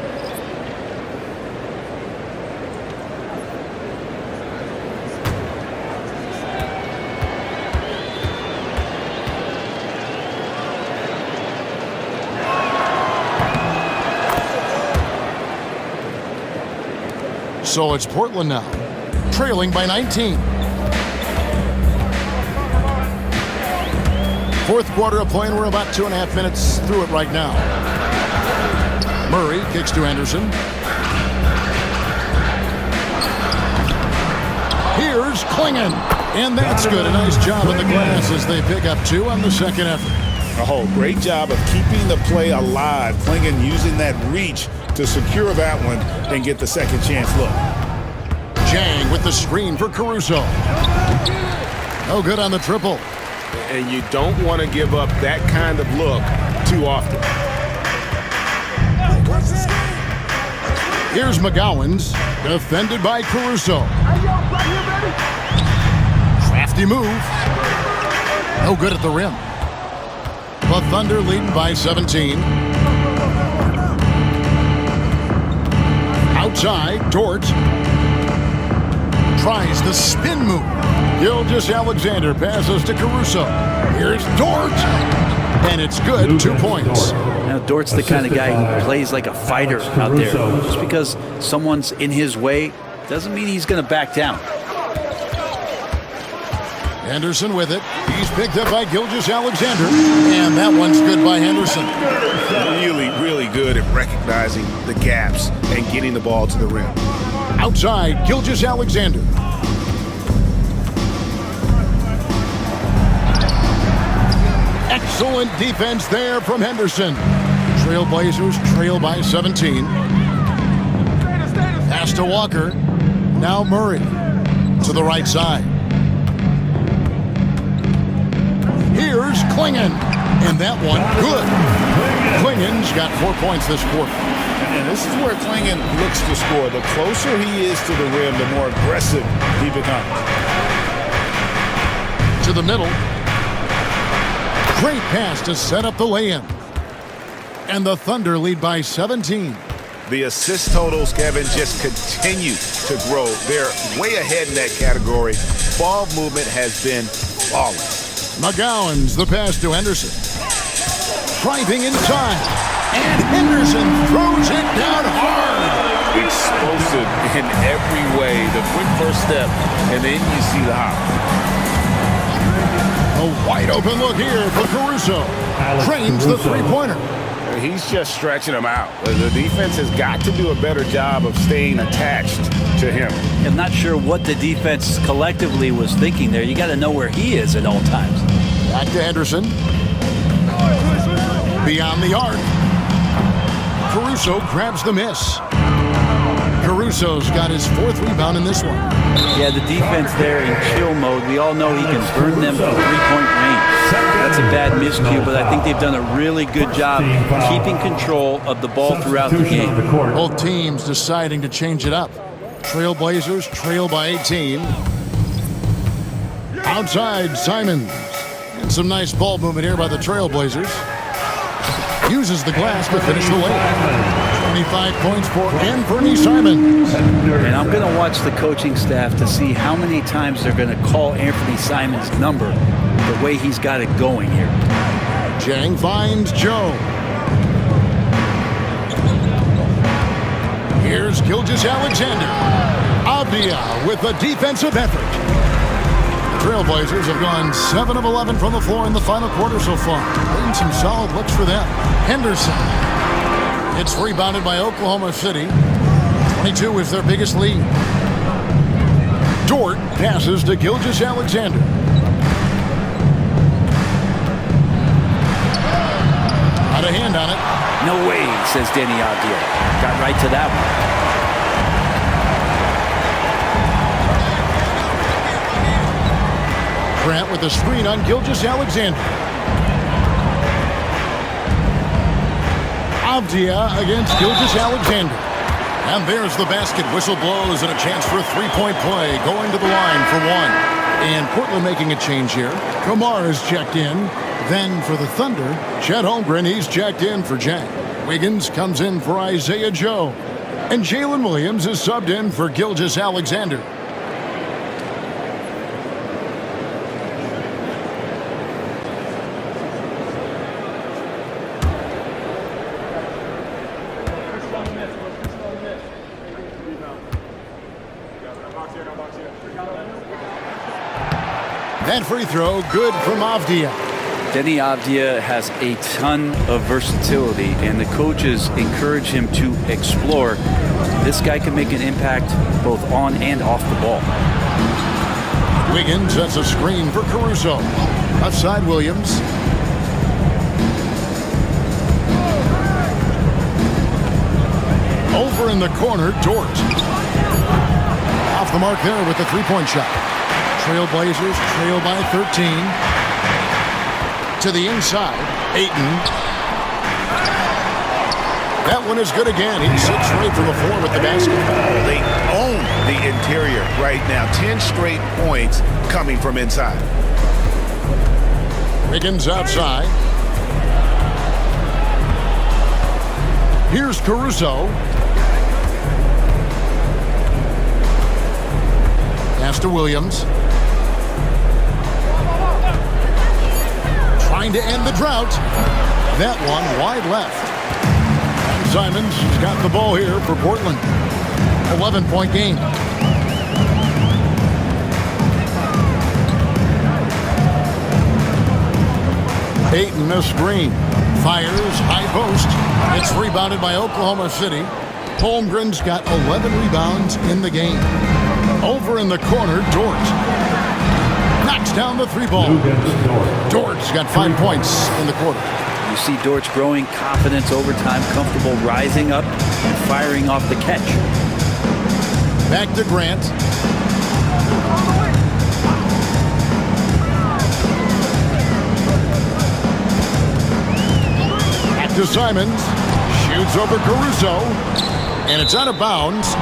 So it's Portland now, trailing by 19. Fourth quarter of play, and we're about 2.5 minutes through it right now. Murray kicks to Anderson. Here's Clingan, and that's good. A nice job at the glass as they pick up 2 on the second effort. Oh, great job of keeping the play alive. Clingan using that reach to secure that one and get the second chance look. Jang with the screen for Caruso. No good on the triple. And you don't want to give up that kind of look too often. Here's McGowan's, defended by Caruso. Crafty move. No good at the rim. The Thunder lead by 17. Outside, Dort tries the spin move. Gilgeous-Alexander passes to Caruso. Here's Dort. And it's good, 2 points. Now, Dort's the kind of guy who plays like a fighter out there. Just because someone's in his way doesn't mean he's going to back down. Henderson with it. He's picked up by Gilgeous-Alexander. And that one's good by Henderson. Really, really good at recognizing the gaps and getting the ball to the rim. Outside, Gilgeous-Alexander. Excellent defense there from Henderson. Trailblazers trail by 17. Pass to Walker. Now Murray to the right side. Here's Clingan. And that one, good. Clingan's got 4 points this quarter. And this is where Clingan looks to score. The closer he is to the rim, the more aggressive he becomes. To the middle. Great pass to set up the lay-in. And the Thunder lead by 17. The assist totals, Kevin, just continue to grow. They're way ahead in that category. Ball movement has been flawless. McGowan's the pass to Henderson. Driving inside. And Henderson throws it down hard. Explosive in every way. The quick first step, and then you see the hop. A wide open look here for Caruso. Trains the three-pointer. He's just stretching him out. The defense has got to do a better job of staying attached to him. I'm not sure what the defense collectively was thinking there. You got to know where he is at all times. Back to Henderson. Beyond the arc. Caruso grabs the miss. Caruso's got his 4th rebound in this one. Yeah, the defense there in chill mode. We all know he can burn them from three-point range. That's a bad miscue, but I think they've done a really good job keeping control of the ball throughout the game. Both teams deciding to change it up. Trailblazers trail by 18. Outside, Simons. And some nice ball movement here by the Trailblazers. Uses the glass to finish the layup. 25 points for Anthony Simons. And I'm going to watch the coaching staff to see how many times they're going to call Anthony Simons' number the way he's got it going here. Jang finds Joe. Here's Gilgeous-Alexander. Avdia with the defensive effort. The Trailblazers have gone 7 of 11 from the floor in the final quarter so far. Getting some solid looks for them. Henderson. It's rebounded by Oklahoma City. 22 is their biggest lead. Dort passes to Gilgeous-Alexander. Got a hand on it. No way, says Danny Avdia. Got right to that one. Grant with the screen on Gilgeous-Alexander. Avdia against Gilgeous-Alexander. And there's the basket. Whistle blows and a chance for a three-point play. Going to the line for one. And Portland making a change here. Kamar is checked in. Then for the Thunder, Chet Holmgren, he's checked in for Jack. Wiggins comes in for Isaiah Joe. And Jalen Williams is subbed in for Gilgeous-Alexander. That free throw, good from Avdia. Denny Avdia has a ton of versatility, and the coaches encourage him to explore. This guy can make an impact both on and off the ball. Wiggins sets a screen for Caruso. Outside Williams. Over in the corner, Dort. Off the mark there with the three-point shot. Trailblazers trail by 13. To the inside, Ayton. That one is good again. He's 6 straight from the floor with the basket. They own the interior right now. 10 straight points coming from inside. Wiggins outside. Here's Caruso. Pass to Williams. Trying to end the drought. That one wide left. And Simons has got the ball here for Portland. 11-point game. Ayton a screen. Fires, high post. It's rebounded by Oklahoma City. Holmgren's got 11 rebounds in the game. Over in the corner, Dort. Knocks down the three ball. Dort's got 5 points in the quarter. You see Dort's growing confidence over time, comfortable rising up and firing off the catch. Back to Grant. Back to Simons. Shoots over Caruso. And it's out of bounds.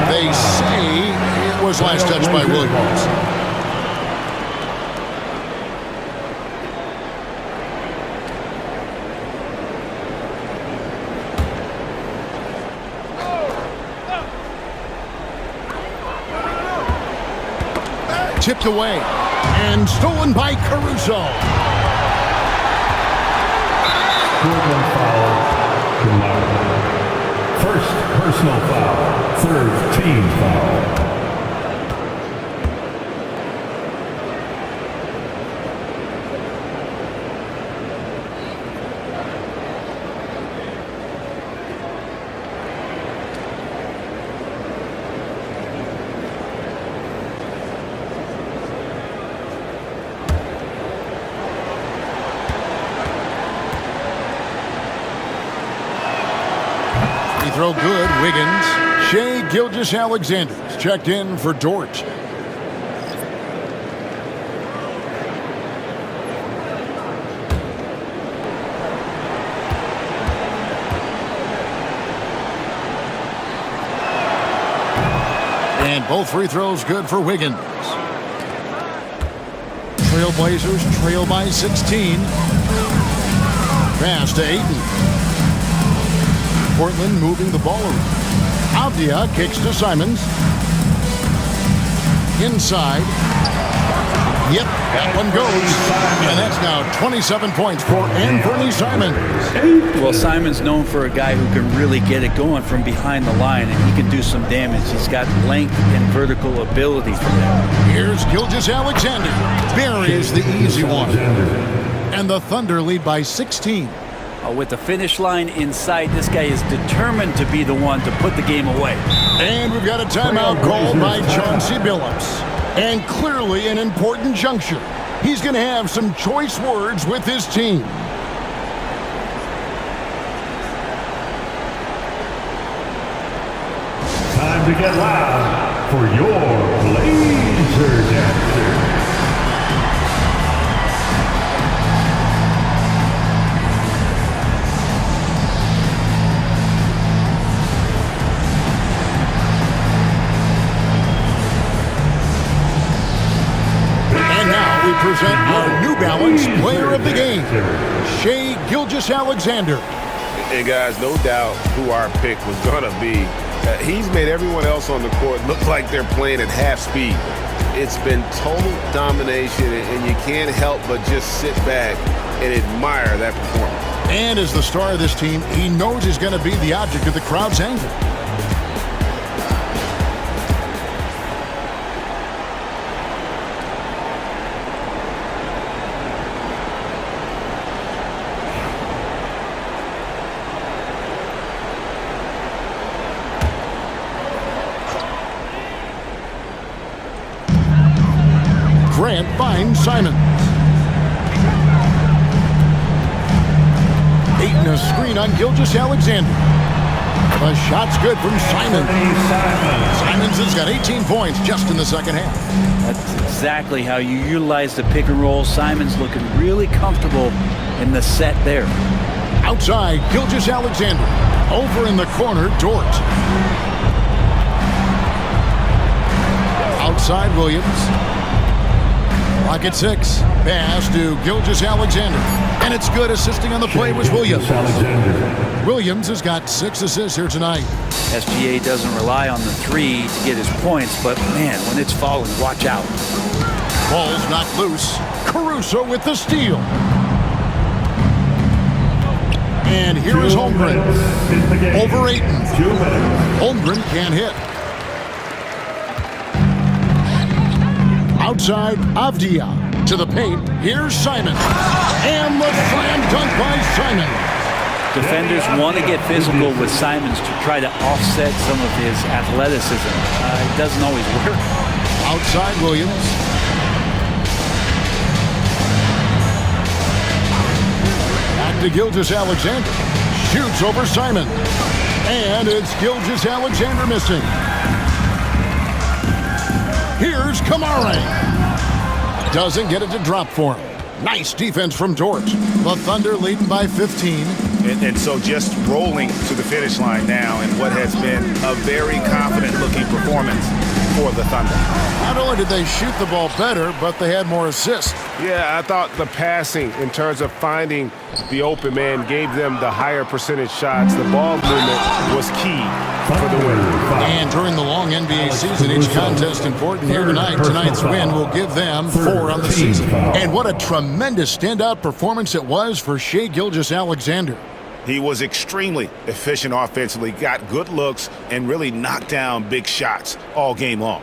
They say it was last touched by Williams. Tipped away and stolen by Caruso. First personal foul, third team foul. Throw good, Wiggins. Shai Gilgeous-Alexander checked in for Dort. And both free throws good for Wiggins. Trailblazers trail by 16. Pass to Ayton. Portland moving the ball around. Avdia kicks to Simons. Inside. Yep, that one goes. And that's now 27 points for Anthony Simons. Well, Simon's known for a guy who can really get it going from behind the line, and he can do some damage. He's got length and vertical ability from there. Here's Gilgeous-Alexander. Buries the easy one. And the Thunder lead by 16. With the finish line in sight, this guy is determined to be the one to put the game away. And we've got a timeout called by Chauncey Billups. And clearly an important juncture. He's going to have some choice words with his team. Time to get loud for your Blazer Dancer. Present our New Balance Player of the Game, Shai Gilgeous-Alexander. And guys, no doubt who our pick was going to be. He's made everyone else on the court look like they're playing at half speed. It's been total domination, and you can't help but just sit back and admire that performance. And as the star of this team, he knows he's going to be the object of the crowd's anger. Grant finds Simons. Aiton a screen on Gilgeous-Alexander. The shot's good from Simons. Simons has got 18 points just in the second half. That's exactly how you utilize the pick and roll. Simons looking really comfortable in the set there. Outside, Gilgeous-Alexander. Over in the corner, Dort. Outside, Williams. Clock at 6. Pass to Gilgeous-Alexander. And it's good. Assisting on the play was Williams. Williams has got 6 assists here tonight. SGA doesn't rely on the three to get his points, but man, when it's falling, watch out. Ball's not loose. Caruso with the steal. And here is Holmgren. Over Aiton. Holmgren can't hit. Outside, Avdia to the paint. Here's Simons. And the slam dunk by Simons. Defenders want to get physical with Simons to try to offset some of his athleticism. It doesn't always work. Outside, Williams. Back to Gilgeous-Alexander. Shoots over Simons. And it's Gilgeous-Alexander missing. Here's Kamara. Doesn't get it to drop for him. Nice defense from Dort. The Thunder leading by 15. And so just rolling to the finish line now in what has been a very confident-looking performance for the Thunder. Not only did they shoot the ball better, but they had more assists. Yeah, I thought the passing in terms of finding the open man gave them the higher percentage shots. The ball movement was key for the win. And during the long NBA season, each contest important here tonight. Tonight's win will give them 4 on the season. And what a tremendous standout performance it was for Shai Gilgeous-Alexander. He was extremely efficient offensively, got good looks, and really knocked down big shots all game long.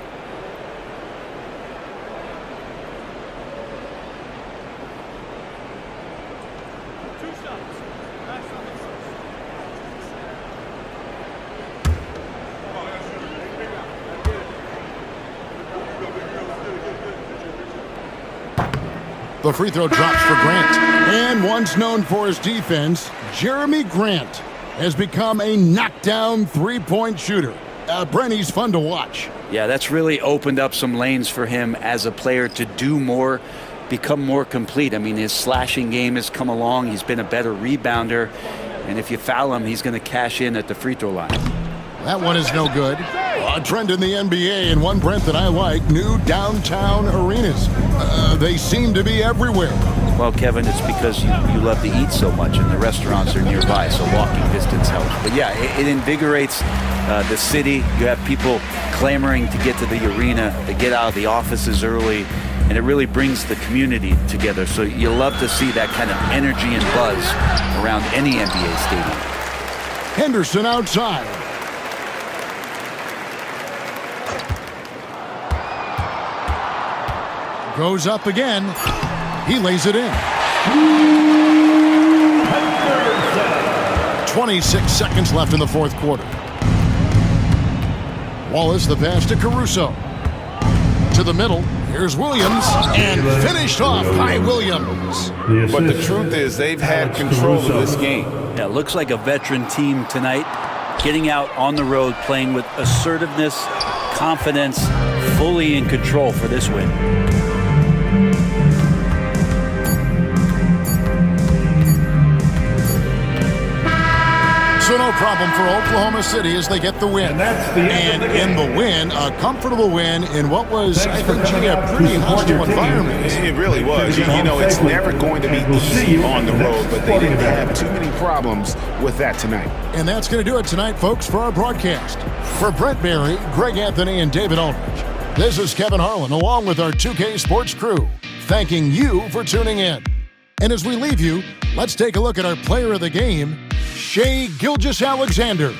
The free throw drops for Grant. And once known for his defense, Jeremy Grant has become a knockdown three-point shooter. Brent, he's fun to watch. Yeah, that's really opened up some lanes for him as a player to do more, become more complete. I mean, his slashing game has come along. He's been a better rebounder. And if you foul him, he's going to cash in at the free throw line. That one is no good. A trend in the NBA, and one, Brent, that I like, new downtown arenas. They seem to be everywhere. Well, Kevin, it's because you love to eat so much, and the restaurants are nearby, so walking distance helps. But yeah, it invigorates the city. You have people clamoring to get to the arena, to get out of the offices early, and it really brings the community together. So you love to see that kind of energy and buzz around any NBA stadium. Henderson outside. Goes up again. He lays it in. 26 seconds left in the fourth quarter. Wallace the pass to Caruso. To the middle. Here's Williams. And finished off by Williams. But the truth is they've had control of this game. Yeah, it looks like a veteran team tonight. Getting out on the road, playing with assertiveness, confidence, fully in control for this win. So no problem for Oklahoma City as they get the win. And in the win, a comfortable win in what was, I think, a pretty hostile environment. It really was. You know, it's never going to be easy on the road, but they didn't have too many problems with that tonight. And that's going to do it tonight, folks, for our broadcast. For Brent Berry, Greg Anthony, and David Aldridge, this is Kevin Harlan, along with our 2K Sports crew, thanking you for tuning in. And as we leave you, let's take a look at our player of the game, Shai Gilgeous-Alexander.